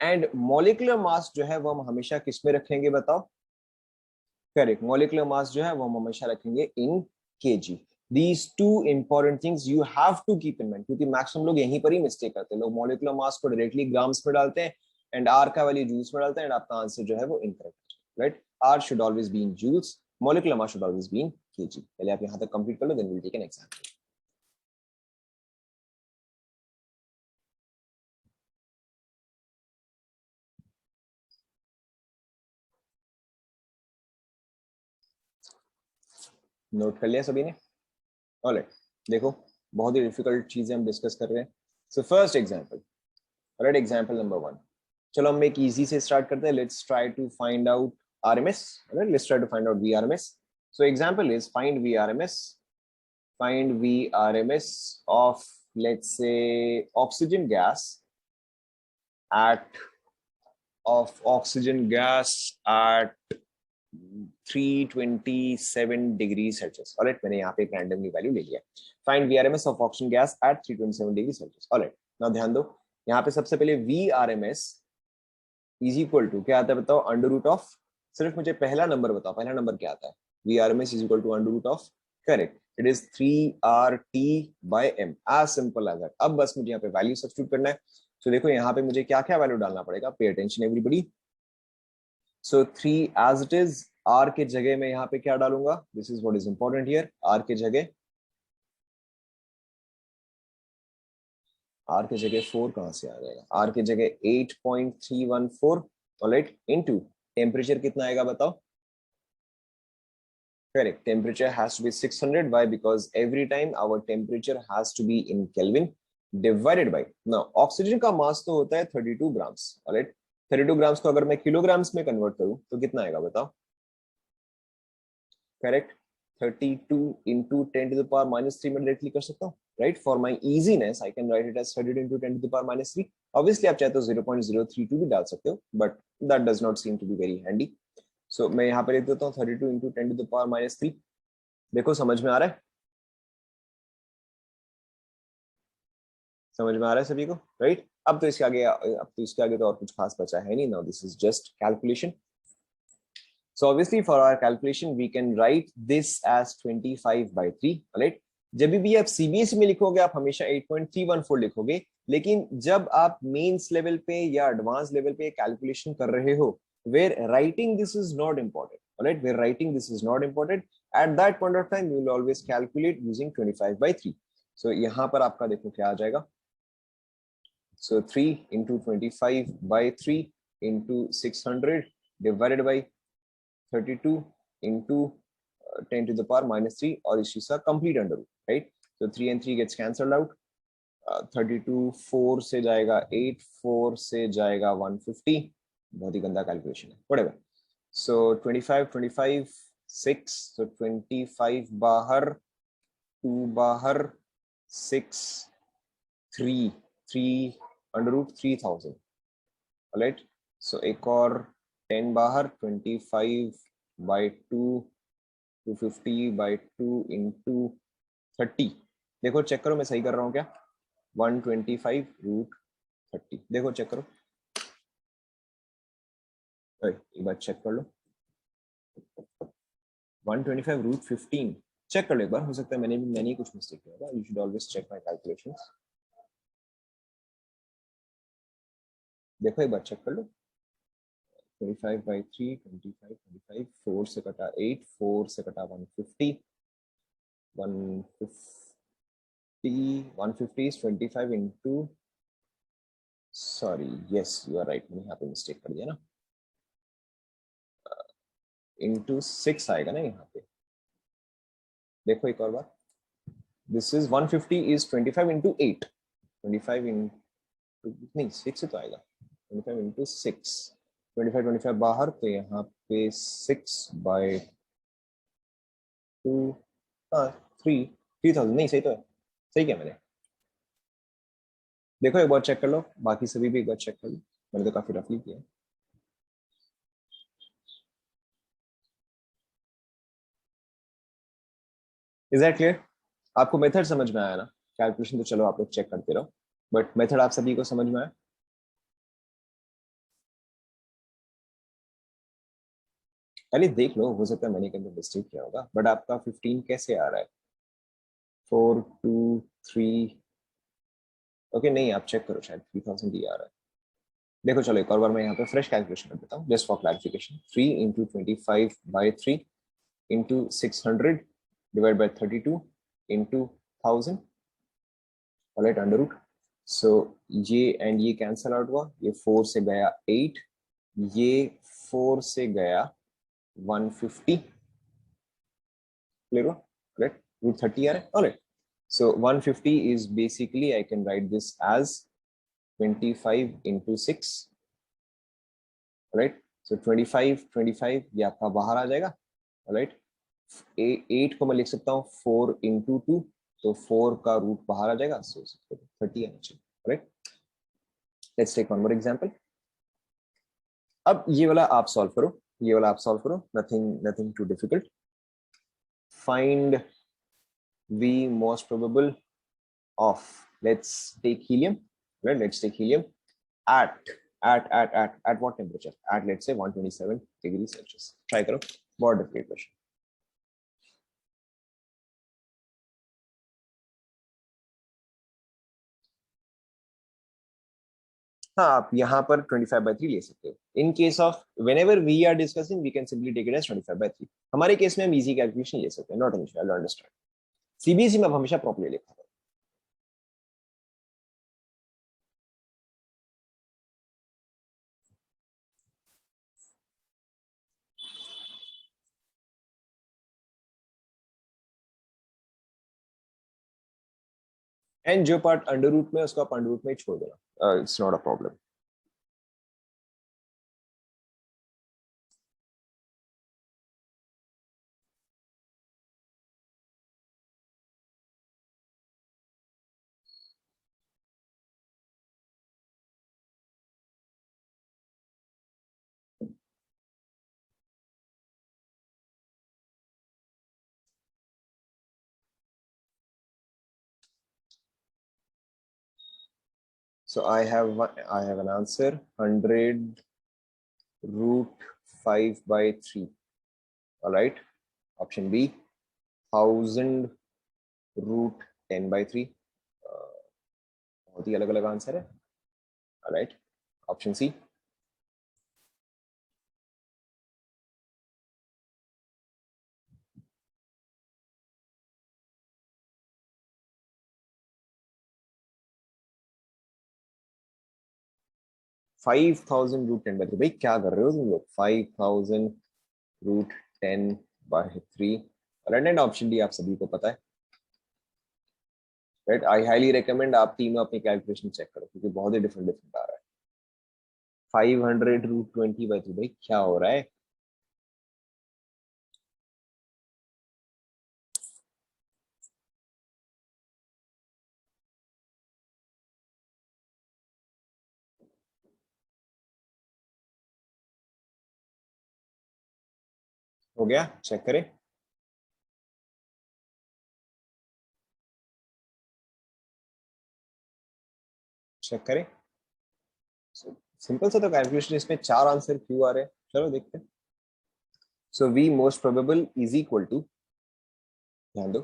एंड मॉलिक्यूलर मास जो है वो हम हमेशा किस में रखेंगे बताओ? करेक्ट, मॉलिक्यूलर मास जो है वो हम हमेशा रखेंगे in kg. These two important things you have to keep in mind, क्योंकि मैक्सिमम लोग यहीं पर ही मिस्टेक करते हैं. लोग मॉलिक्यूलर मास को डायरेक्टली ग्राम्स में डालते हैं एंड आर का वैल्यू जूल्स में डालते हैं एंड आपका आंसर जो है वो incorrect. Right, R should always be in joules, molecular mass should always be in kg. पहले आप यहां तक कंप्लीट कर लो, then we will take an example. Note कर लिया सभी ने? ऑलराइट, देखो बहुत ही डिफिकल्ट चीजें हम डिस्कस कर रहे हैं. So first example, right, example number 1. चलो हम एक इजी से स्टार्ट करते हैं. Let's try to find out RMS. Let's try to find out VRMS. So example is find VRMS. Find VRMS of, let's say, oxygen gas at 327 degrees Celsius. Alright, मैंने यहाँ पे एक randomly value ले लिया. Find VRMS of oxygen gas at 327 degrees Celsius. Alright, now ध्यान दो, यहाँ पे सबसे पहले VRMS is equal to क्या आता है बताओ, अंडर रूट ऑफ, सिर्फ मुझे पहला नंबर बताओ, पहला नंबर क्या आता है? VRMS is equal to under root of, correct, it is 3RT/m, as simple as that. अब बस मुझे यहाँ पे वैल्यू सब्स्टिट्यूट करना है. तो देखो यहाँ पे मुझे क्या क्या वैल्यू डालना पड़ेगा, pay attention everybody. So 3 as it is, R के जगह में यहाँ पे क्या डालूंगा, this is what is important here, R के जगह 4 कहां से आ जाएगा, R के जगह 8.314, ऑलराइट, इनटू टेम्परेचर कितना आएगा बताओ. Correct. Temperature has to be 600. Why? Because every time our temperature has to be in Kelvin divided by. Now, oxygen का mass तो होता है 32 grams. Alright. 32 grams को अगर मैं kilograms में convert करूँ तो कितना आएगा बताओ? Correct. 32 into 10 to the power minus 3 में directly कर सकता हूँ. Right? For my easiness, I can write it as 32 into 10 to the power minus 3. Obviously, आप चाहे तो 0.032 भी डाल सकते हो, but that does not seem to be very handy. So मैं यहाँ पे लिख देता हूँ 32 into 10 to the power minus 3. देखो समझ में आ रहा है, समझ में आ रहा है सभी को, राइट? अब तो इसके आगे तो और कुछ खास बचा है नहीं. Now this is just calculation. So obviously for our calculation we can write this as 25/3, right? जब भी आप सीबीएसई में लिखोगे आप हमेशा 8.314 लिखोगे, लेकिन जब आप मेंस लेवल पे या एडवांस लेवल पे कैलकुलेशन कर रहे हो, where writing this is not important, all right, where writing this is not important, at that point of time you will always calculate using 25/3. so यहाँ पर आपका देखो क्या आ जाएगा. so 3 into 25/3 into 600 divided by 32 into 10 to the power minus 3, और इस चीज का complete under root, right? so 3 and 3 gets cancelled out. 32 4 से जाएगा 8, 4 से जाएगा 150. बहुत ही गंदा कैलकुलेशन है, whatever. so 25 6, so 25 बाहर, 2 बाहर, 6 3 अंडर रूट 3000, राइट? सो एक और 10 बाहर, 25/2, 250/2 into 30. देखो चेक करो मैं सही कर रहा हूँ क्या, 125/30. देखो चेक करो, एक बार चेक कर लो. 125/15 चेक कर लो एक बार, हो सकता है मैंने कुछ मिस्टेक किया होगा. You should always check my calculations. देखो एक बार चेक कर लो. 25/3, 25 4 से कटा 8, 4 से कटा 150 is 25 into, sorry, yes you are right, मैंने यहाँ पे मिस्टेक कर दिया ना, into 6 आएगा ना यहाँ पे. देखो एक और बार, this is 150 is 25 into 8, 25 into नहीं 6 से तो आएगा, 25 into 6, 25 बाहर, तो यहाँ पे 6/2, हाँ 3000, नहीं सही तो है, सही क्या मैंने. देखो एक बार चेक कर लो, बाकी सभी भी एक बार चेक कर लो, मैंने तो काफी रफली किया. Is that clear? आपको मेथड समझ में आया ना? कैलकुलेशन तो चलो आप लोग चेक करते रहो, बट मेथड आप सभी को समझ में आया? पहले देख लो, हो सकता है मैंने कहीं मिस्टेक किया होगा, बट आपका 15 कैसे आ रहा है? 4 2 3, ओके नहीं आप चेक करो, शायद 3000 ही आ रहा है. देखो चलो एक और बार मैं यहाँ पे फ्रेश कैलकुलेशन कर देता हूँ, just for clarification. 3 into 25/3 into 600 divided by 32 into 1000, alright, under root. So ये एंड ये कैंसल आउट हुआ, ये 4 से गया 8, ये 4 से गया 150, क्लियर हुआ? करेक्ट, रूट 30 आ रहा है, alright. So 150 is basically, I can write this as 25 into 6, right. So 25 ये आपका बाहर आ जाएगा, राइट। 8 को मैं लिख सकता हूँ 4 इंटू 2, तो 4 का रूट बाहर आ जाएगा, सो 30 आना चाहिए, right. Let's take one more example. अब ये वाला आप सॉल्व करो, ये वाला आप सॉल्व करो, nothing too difficult. Find v most probable of, let's take helium, right? Let's take helium at at what temperature? At, let's say, 127 degrees Celsius. Try करो, बहुत difficult question. हाँ, आप यहाँ पर 25/3 ले सकते हो। इन case of whenever we are discussing, we can simply take it as 25/3. हमारे केस में हम इजी कैलकुलेशन ले सकते हैं, not an issue, I understand. CBSE में हमेशा प्रॉपर्ली लिखा था। एंड जो पार्ट अंडर रूट में, उसको आप अंडर रूट में ही छोड़ देना, it's not a problem. So I have an answer, 100 root 5/3. All right. Option B, 1000 root 10/3. बहुत ही अलग अलग आंसर है। All right. Option C, 5000 root 10/3। भाई क्या कर रहे हो तुम लोग, 5000 root 10/3। Right and option D आप सभी को पता है, राइट। आई हाईली रिकमेंड आप तीनों अपनी कैलकुलेशन चेक करो, क्योंकि बहुत ही डिफरेंट डिफरेंट आ रहा है। 500 root 20/3, भाई क्या हो रहा है। हो गया, चेक करें। चेक करें। सिंपल सा तो कैलकुलेशन, इसमें 4 आंसर क्यों आ रहे हैं, चलो देखते हैं। So v most probable is equal to, ध्यान दो,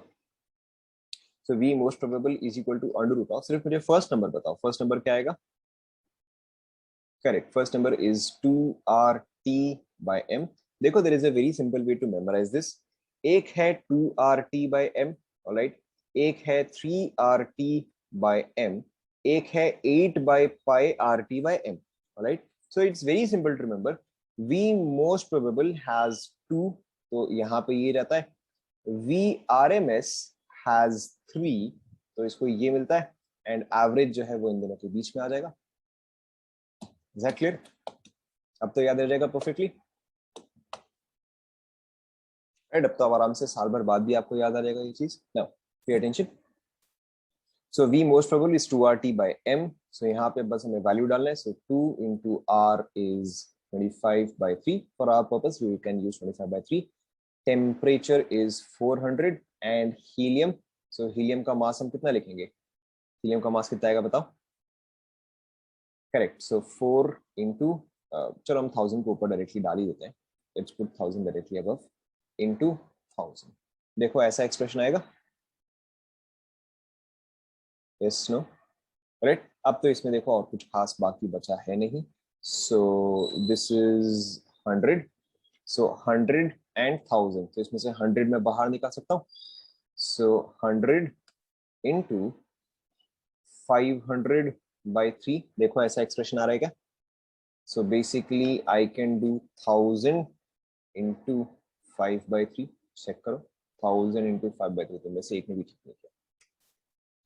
so v most probable is equal to under root of, सिर्फ मुझे फर्स्ट नंबर बताओ, फर्स्ट नंबर क्या आएगा। Correct, first number is 2RT/m। देखो, there is a very simple way to memorise this. एक है 2RT/m, ऑलराइट। एक है 3RT/m, एक है 8/pi/RT/m, alright. So it's very simple to remember. V most probable has 2, तो यहाँ पे ये रहता है। वी RMS हैज 3, तो इसको ये मिलता है, एंड एवरेज जो है वो इन दोनों के बीच में आ जाएगा। Is that clear? अब तो याद रह जाएगा परफेक्टली, राइट। अब तो अब आराम से साल भर बाद भी आपको याद आ जाएगा ये चीज। Now pay attention. So v most probable is 2RT/m। So यहाँ पे बस हमें वैल्यू डालना है। So 2 into r is 25/3। For our purpose we can use 25/3। Temperature is 400 and helium, so helium का मास हम कितना लिखेंगे, हीलियम का मास कितना आएगा बताओ। करेक्ट, सो 4 इंटू, चलो हम 1000 को ऊपर डायरेक्टली डाल ही देते हैं। Let's put 1000 directly above, into 1000। देखो ऐसा एक्सप्रेशन आएगा, यस नो, राइट। अब तो इसमें देखो और कुछ खास बाकी बचा है नहीं। सो दिस इज 100, सो 100 एंड 1000, तो इसमें से 100 में बाहर निकाल सकता हूँ। सो 100 इंटू 500/3, देखो ऐसा एक्सप्रेशन आ रहा है क्या। So basically I can do 1000 into 5/3। Check करो, 1000 इंटू 5/3, तो वैसे एक ने भी ठीक नहीं किया।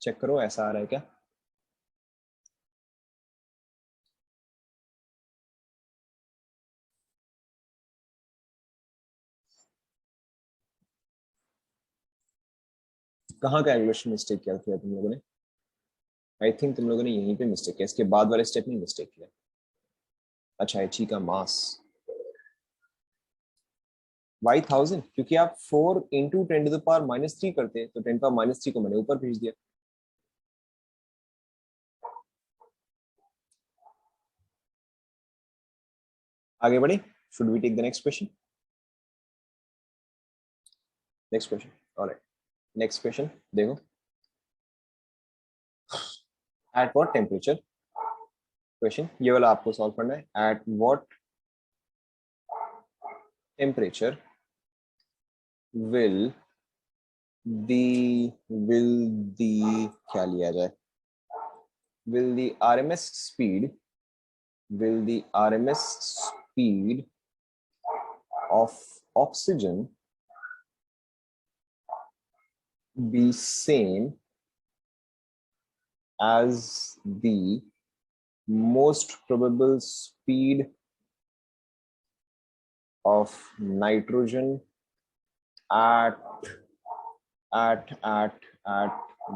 चेक करो ऐसा आ रहा है क्या। कहाँ कैलकुलेशन मिस्टेक किया था तुम लोगों ने? आई थिंक तुम लोगों ने यहीं पे मिस्टेक किया, इसके बाद वाले स्टेप में मिस्टेक किया। अच्छा, एच का मास y1000, क्योंकि आप 4 इंटू 10⁻³ करते तो 10⁻³ को मैंने ऊपर भेज दिया। आगे बढ़े, should we take the next question? Next question, alright, next question देखो। एट व्हाट टेम्परेचर, क्वेश्चन ये वाला आपको सॉल्व करना है। At what temperature will the क्या लिया जाए, will the RMS speed of oxygen be same as the most probable speed of nitrogen at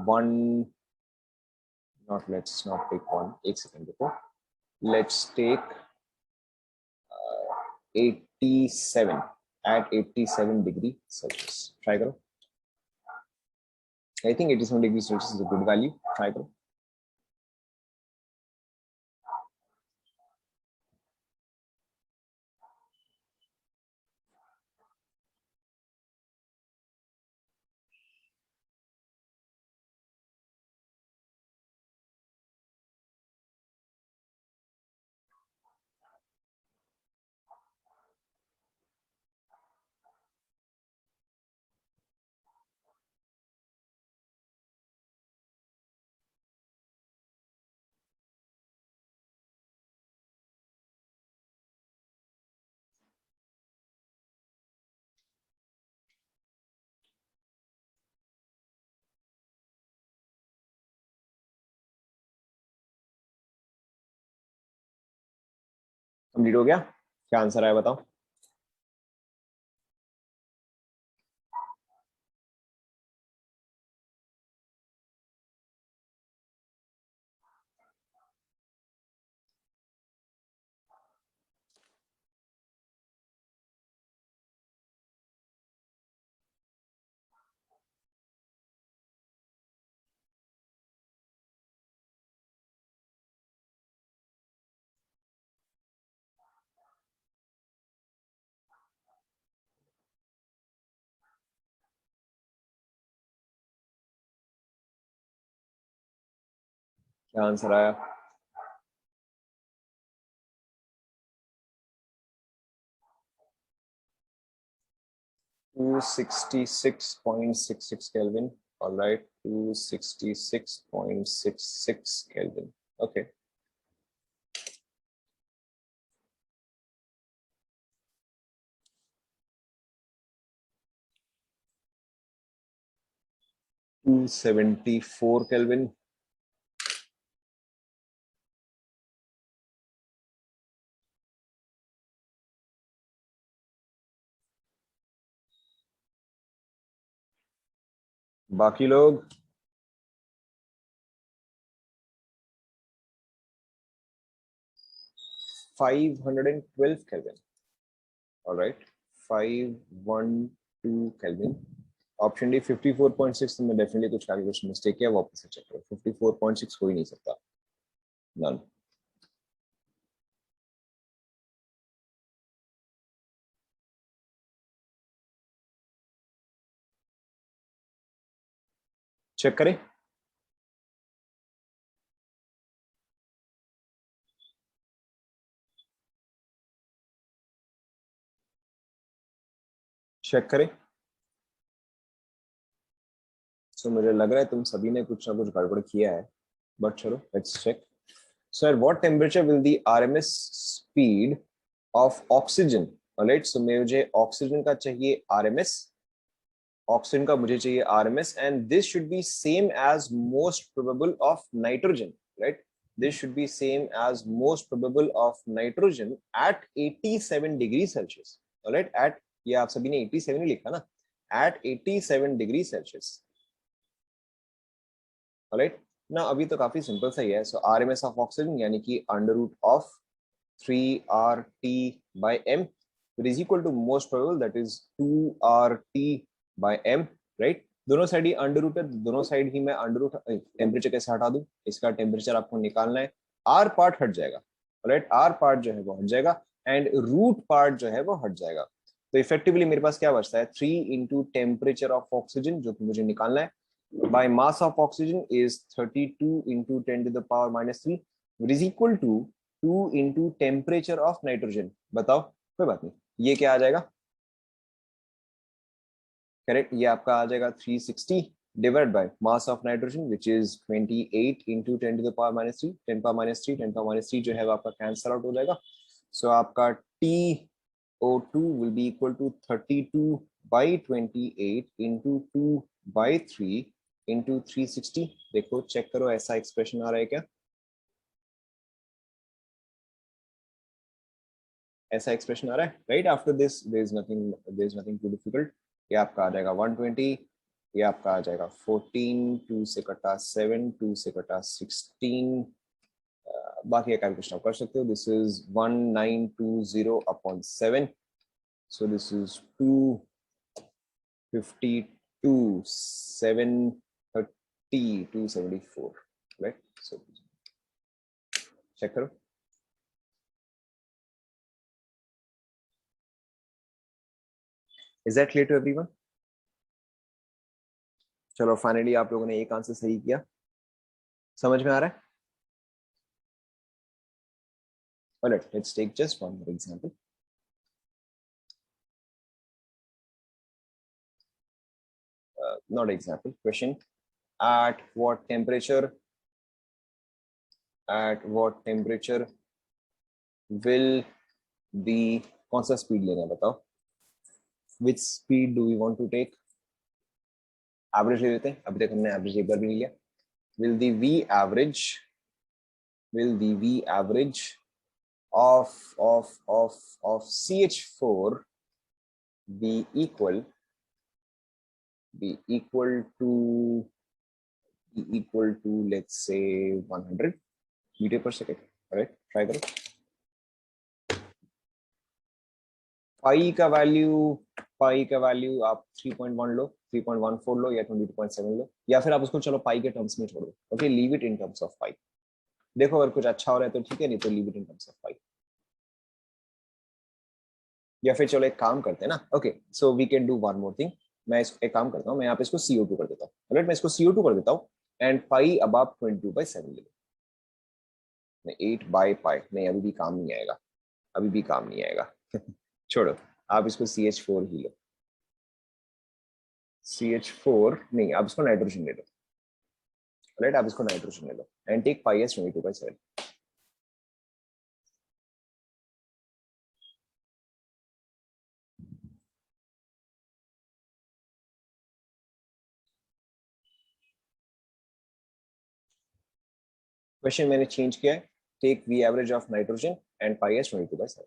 one, not, let's not take one, एक second देखो, let's take 87 at 87 degree Celsius. Try करो। I think 87 degree Celsius is a good value. Try करो। Complete हो गया? क्या answer आया बताओ? क्या आंसर आया? 266.66 Kelvin. All right, 266.66 Kelvin. Okay. $274 Kelvin. बाकी लोग? $512 Kelvin. All right, 512 Kelvin. Option D 54.6, तुमने डेफिनेटली कुछ कैलकुलेशन मिस्टेक किया, वापस से चेक करो। 54.6 हो ही नहीं सकता, नन। चेक करें। चेक करें। सो मुझे लग रहा है तुम सभी ने कुछ ना कुछ गड़बड़ किया है, बट चलो let's check. So at what temperature will the RMS speed of oxygen, alright, so मुझे ऑक्सीजन का चाहिए आरएमएस, ऑक्सीजन का मुझे चाहिए RMS, and this should be same as most probable of nitrogen, right, this should be same as most probable of nitrogen at 87 degree Celsius. All right, at, ये आप सभी ने 87 ही लिखा ना, at 87 degree Celsius. ऑलराइट ना, अभी तो काफी सिंपल सा ही है. सो RMS ऑफ ऑक्सीजन यानी कि under root of 3RT by m, which is equal to most probable that is 2RT by m, right? दोनों साइड ही अंडर रूट है, दोनों साइड ही मैं अंडर रूट टेम्परेचर कैसे हटा दूं, इसका टेम्परेचर आपको निकालना है. आर पार्ट हट जाएगा, राइट? आर पार्ट जो है वो हट जाएगा एंड रूट पार्ट जो है वो हट जाएगा. तो इफेक्टिवली मेरे पास क्या बचता है, 3 × टेम्परेचर ऑफ ऑक्सीजन जो कि मुझे निकालना है, by mass of oxygen is 32 × 10⁻³ which is equal to 2 × temperature of nitrogen. बताओ, कोई बात नहीं, ये क्या आ जाएगा, करेक्ट, ये आपका आ जाएगा 360 divide by mass of nitrogen which is 28 × 10⁻³ 10⁻³ 10⁻³ जो है वो आपका कैंसल आउट हो जाएगा. सो आपका TO2 will be equal to 32/28 × 2/3 × 360. देखो चेक करो ऐसा एक्सप्रेशन आ रहा है क्या, ऐसा एक्सप्रेशन आ रहा है, right? After this there is nothing too difficult. ये आपका आ जाएगा 120, ये आपका आ जाएगा 14, 2 से कटा 7, 2 से कटा 16. बाकी का कैलकुलेशन आप कर सकते हो. This is 1920/7. So this is 252, 730, 274, right? So check करो. Is that clear to everyone? चलो फाइनली आप लोगों ने एक आंसर सही किया, समझ में आ रहा है? Alright, let's take just one more example. Not example, question. At what temperature will the, कौन सा स्पीड लेना है बताओ, which speed do we want to take? Average ले लेते हैं, अभी तक हमने एवरेज एक बार भी नहीं लिया. will the v average of CH4 be equal to let's say 100 metre पर सेकेंड. राइट, ट्राई करो. पाई का वैल्यू आप 3.1 लो, 3.14 लो या 22.7 लो, या फिर आप उसको चलो पाई के टर्म्स में छोड़ो. Okay, leave it in terms of pi. देखो अगर कुछ अच्छा हो रहा है तो ठीक है, नहीं तो leave it in terms of pi. या फिर चलो एक काम करते हैं ना. Okay, so we can do one more thing. मैं एक काम करता हूँ, मैं यहाँ पे इसको CO2 कर देता हूँ. राइट, मैं इसको CO2 कर देता हूँ एंड पाई अब आप 22/7 ले लो. 8/पाई नहीं, अभी भी काम नहीं आएगा, अभी भी काम नहीं आएगा. छोड़ो, आप इसको CH4 ही लो. CH4 नहीं, आप इसको नाइट्रोजन ले लो. राइट, आप इसको नाइट्रोजन ले लो and take pi as 22/7. Question मैंने चेंज किया है, take V average of nitrogen and pi as 22/7.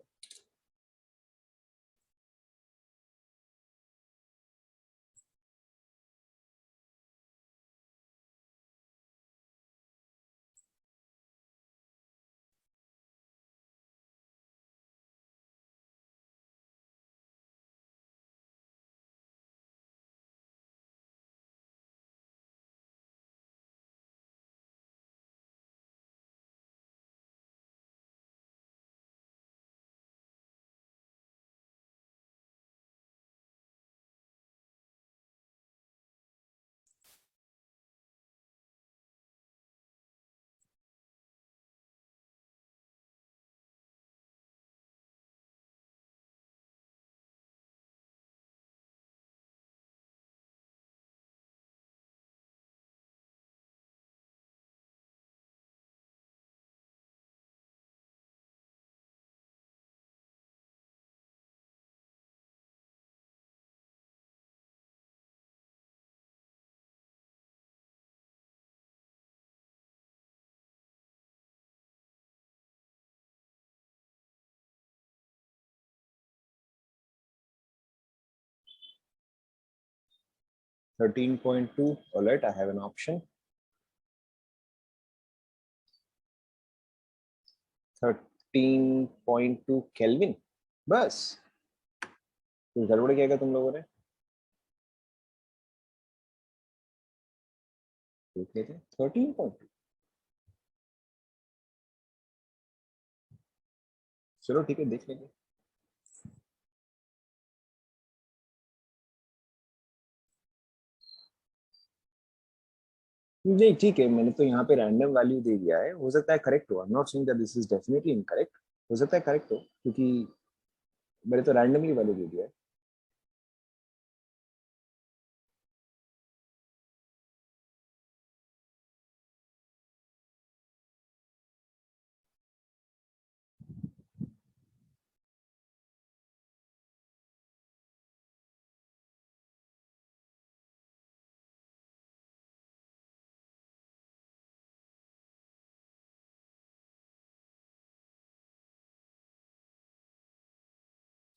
Thirteen point two. All right, I have an option. 13.2 kelvin. बस कुछ गड़बड़ किया तुम लोगों ने? देख लेते 13.2। चलो ठीक है, देख लेंगे। नहीं ठीक है, मैंने तो यहाँ पे रैंडम वैल्यू दे दिया है, हो सकता है करेक्ट हो। आई am not saying that this is definitely incorrect, हो सकता है करेक्ट हो, क्योंकि मैंने तो रैंडमली वैल्यू दे दिया है।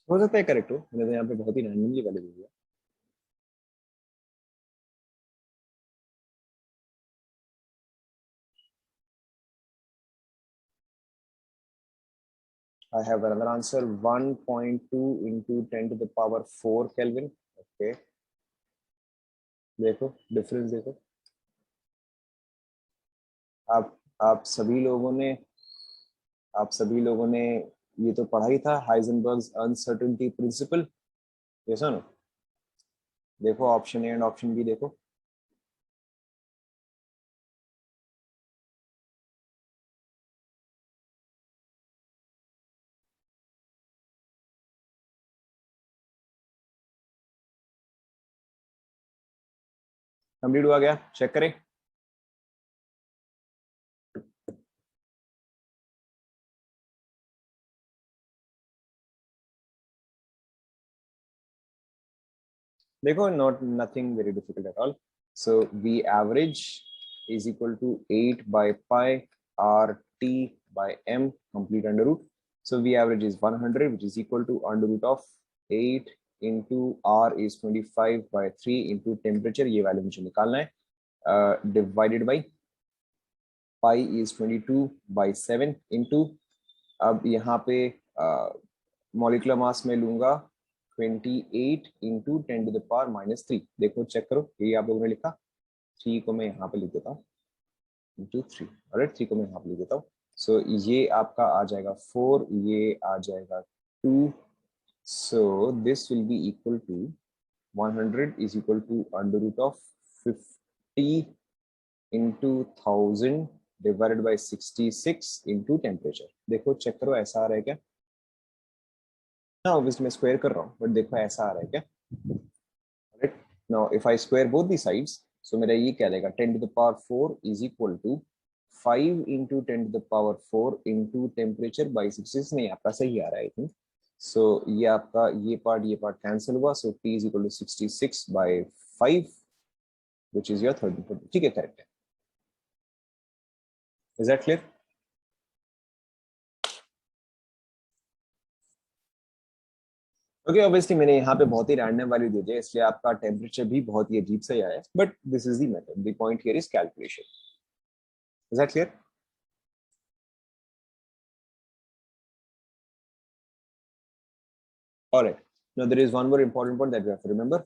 हो सकता है करेक्ट हो, मैंने तो यहाँ पे बहुत ही रैंडमली वैल्यू दे दिया। I have another answer, 1.2 into 10 to the power 4 Kelvin. Okay, देखो डिफरेंस देखो। आप सभी लोगों ने आप सभी लोगों ने ये तो पढ़ा ही था, हाइजेनबर्ग्स अनसर्टेनिटी प्रिंसिपल। ये सुनो, देखो option A and option B देखो। कंप्लीट हुआ गया, चेक करें। देखो not nothing very difficult at all. So v average is equal to 8 by pi r t by m complete under root. So v average is 100, which is equal to under root of 8 into r is 25 by 3 into temperature, ये value मुझे निकालना है, divided by pi is 22 by 7 into, अब यहाँ पे molecular mass में लूंगा 28 into 10 to the power -3। देखो चेक करो, ये आप लोगों ने लिखा, 3 को मैं यहाँ पे लिख देता हूँ इंटू 3, और 3 को मैं यहाँ पे लिख देता हूँ। सो ये आपका आ जाएगा 4, ये आ जाएगा 2। So this will be equal to 100 is equal to under root of 50 into 1000 divided by 66 into temperature. देखो चेक करो ऐसा आ रहा है क्या? ना ऑब्वियसली मैं स्क्वायर कर रहा हूँ, बट देखो ऐसा आ रहा है क्या? Right now if I square both the sides, so मेरा ये क्या आएगा, 10 to the power 4 is equal to 5 into 10 to the power 4 into temperature by 66। नहीं आपका सही आ रहा है आई थिंक। सो ये आपका ये पार्ट कैंसिल हुआ, so t is equal to 66 by 5 which is your 30। ठीक है, करेक्ट है। Is that clear? Okay, obviously मैंने यहाँ पे बहुत ही रैंडम वैल्यू दे दिया, इसलिए आपका टेम्परेचर भी बहुत ही अजीब सा ही आया है, but this is the method, the point here is calculation. Is that clear? Alright, now there is one more important point that we have to remember.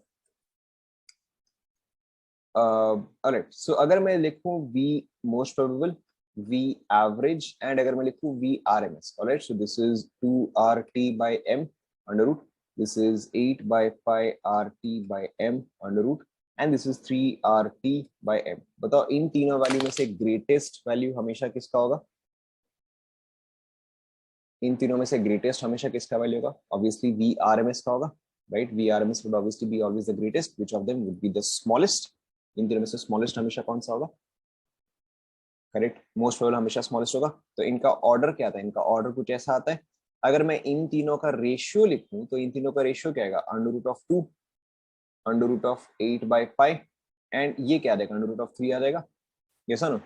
Alright, so अगर मैं लिखूं V most probable, V average, and अगर मैं लिखूं V RMS, alright, so this is 2RT by M under root, this is 8 by pi RT by M under root, and this is 3RT by M। बताओ इन तीनों value में से greatest value हमेशा किसका होगा? इन तीनों में से ग्रेटेस्ट हमेशा किसका वैल्यू होगा? ऑब्वियसली वी आरएमएस का होगा, राइट? V RMS would obviously be always the greatest, which of them would be the smallest? इन तीनों में से स्मॉलेस्ट हमेशा कौन सा होगा? करेक्ट, मोस्ट प्रोबेबल हमेशा स्मॉलेस्ट होगा। तो इनका ऑर्डर क्या था? इनका ऑर्डर कुछ ऐसा आता है, अगर मैं इन तीनों का रेशियो लिखूं तो इन तीनों का रेशियो क्या आएगा? Under root of 2, under root of 8 by pi, and ये क्या आएगा? अंडर रूट ऑफ 3 आ जाएगा। यस और no?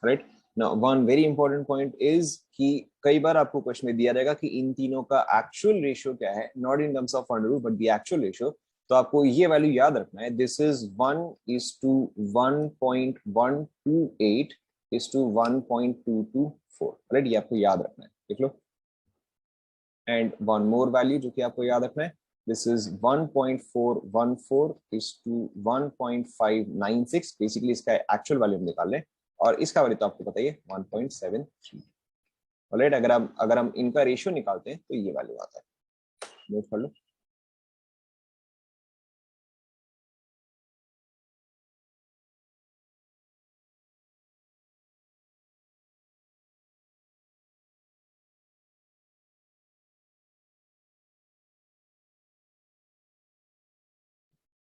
Right now one very important point is कि कई बार आपको क्वेश्चन में दिया जाएगा कि इन तीनों का एक्चुअल रेशियो क्या है, not in terms of under root but the actual ratio. तो आपको ये वैल्यू याद रखना है, this is 1:1.128 is to 1.224, right, ये आपको याद रखना है, देख लो। एंड वन मोर वैल्यू जो कि आपको याद रखना है, this is 1.414 is to 1.596, basically इसका एक्चुअल वैल्यू हम निकाल लें, और इसका वैल्यू तो आपको पता ही है 1.73, राइट। अगर हम इनका रेशियो निकालते हैं तो ये वैल्यू आता है, नोट कर लो।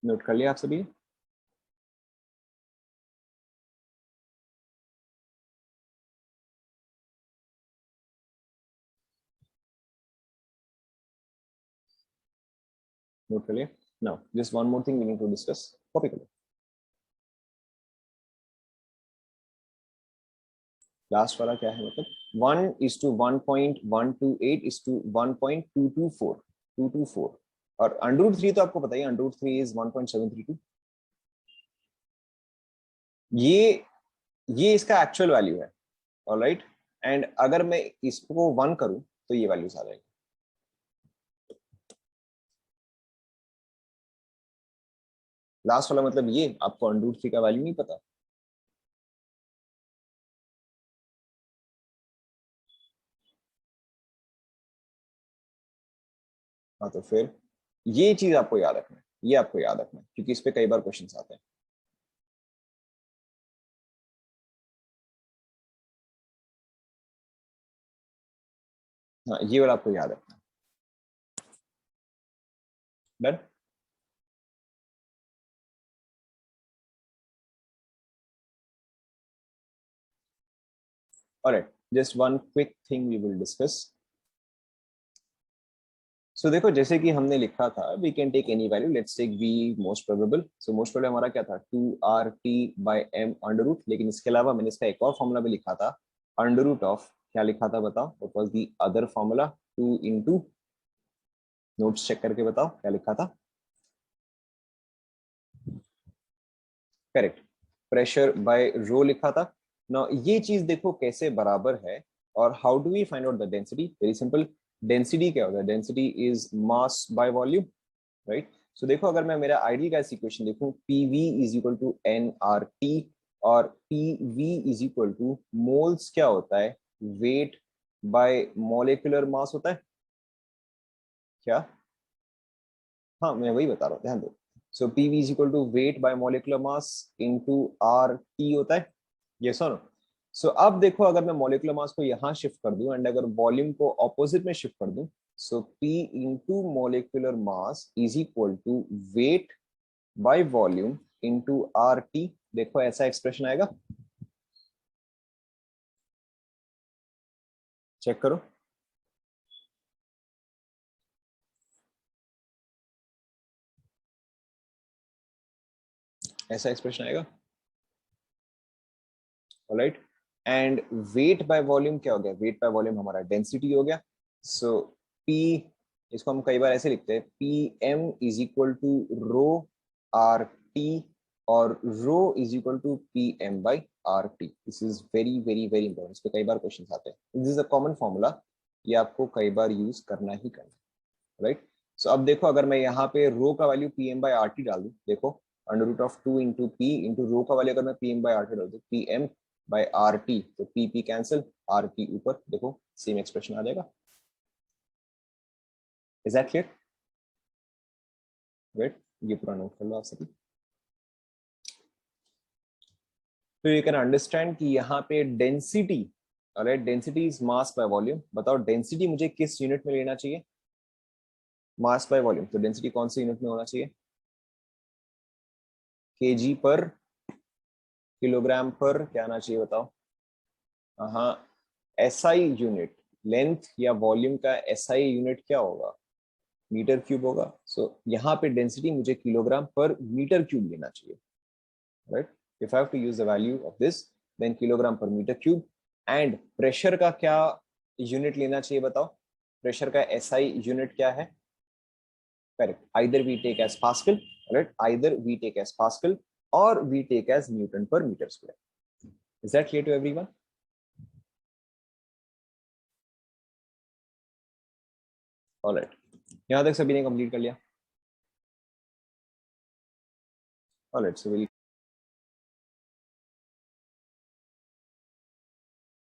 नोट कर लिया आप सभी? नोट कर लिया? Now just one more thing we need to discuss, copy कर लो। लास्ट वाला क्या है, मतलब 1:1.128 224, और √3 तो आपको पता ही, √3 इज 1.732। ये इसका एक्चुअल वैल्यू है, ऑलराइट। एंड अगर मैं इसको 1 करूं तो ये वैल्यूज आ जाएगी। लास्ट वाला मतलब ये आपको √3 का वैल्यू नहीं पता। हाँ तो फिर ये चीज आपको याद रखना है, ये आपको याद रखना है, क्योंकि इस पे कई बार क्वेश्चंस आते हैं। हाँ ये वाला आपको याद रखना है। Done. Alright, just one quick thing we will discuss. So देखो, जैसे कि हमने लिखा था, we can take any value, let's take V most probable. So most probable हमारा क्या था, 2RT/m अंडर रूट, लेकिन इसके अलावा मैंने इसका एक और फॉर्मूला भी लिखा था, अंडर रूट ऑफ, क्या लिखा था बताओ, what was the other formula, 2 into, notes check करके बताओ क्या लिखा था। करेक्ट, प्रेशर बाय रो लिखा था ना। ये चीज देखो कैसे बराबर है, और how do we find out the density, very simple. Density क्या होता है, density is mass by volume, right. So देखो, अगर मैं मेरा आइडियल गैस इक्वेशन देखूं, PV is equal to nRT, और PV is equal to moles क्या होता है, वेट बाय मॉलिक्यूलर मास होता है क्या? हाँ मैं वही बता रहा हूँ, ध्यान दो। So PV is equal to weight by molecular mass into RT होता है, ये सुनो। सो अब देखो, अगर मैं मॉलिक्यूलर मास को यहाँ शिफ्ट कर दूं एंड अगर वॉल्यूम को ऑपोजिट में शिफ्ट कर दूं, so P into molecular mass is equal to weight by volume into RT। देखो ऐसा एक्सप्रेशन आएगा, चेक करो, ऐसा एक्सप्रेशन आएगा, alright. And wait by volume क्या हो गया, वेट बाय वॉल्यूम हमारा डेंसिटी हो गया। सो P, इसको हम कई बार ऐसे लिखते हैं, PM is equal to rho RT, और rho is equal to PM/RT। This is very very very important, इस पे कई बार क्वेश्चन आते हैं, this is a common formula, ये आपको कई बार यूज करना ही करना, राइट। सो अब देखो, अगर मैं यहाँ पे रो का वैल्यू PM/RT डाल दूं, देखो, under root of 2 into P into rho का वैल्यू अगर मैं PM/RT डाल दूं, PM/RT, तो PP कैंसिल, RT ऊपर, देखो सेम एक्सप्रेशन आ जाएगा। Is that clear? वेट, ये पूरा नोट कर लो आप सभी। तो यू कैन अंडरस्टैंड कि यहाँ पे density, alright, density is mass by volume. बताओ डेंसिटी मुझे किस यूनिट में लेना चाहिए, मास बाय वॉल्यूम, तो डेंसिटी कौन सी यूनिट में होना चाहिए, kg पर किलोग्राम पर क्या आना चाहिए बताओ? हाँ, SI यूनिट, लेंथ या वॉल्यूम का SI यूनिट क्या होगा, मीटर क्यूब होगा। सो यहाँ पे डेंसिटी मुझे किलोग्राम पर मीटर क्यूब लेना चाहिए, right. If I have to use the value of this, then kilogram per metre cube. And pressure का क्या यूनिट लेना चाहिए बताओ, प्रेशर का SI यूनिट क्या है? Correct, either we take as pascal, right, either we take as pascal और we take as newton per metre square. Is that clear to everyone? All right. यहाँ तक सभी ने कंप्लीट कर लिया? All right, so we'll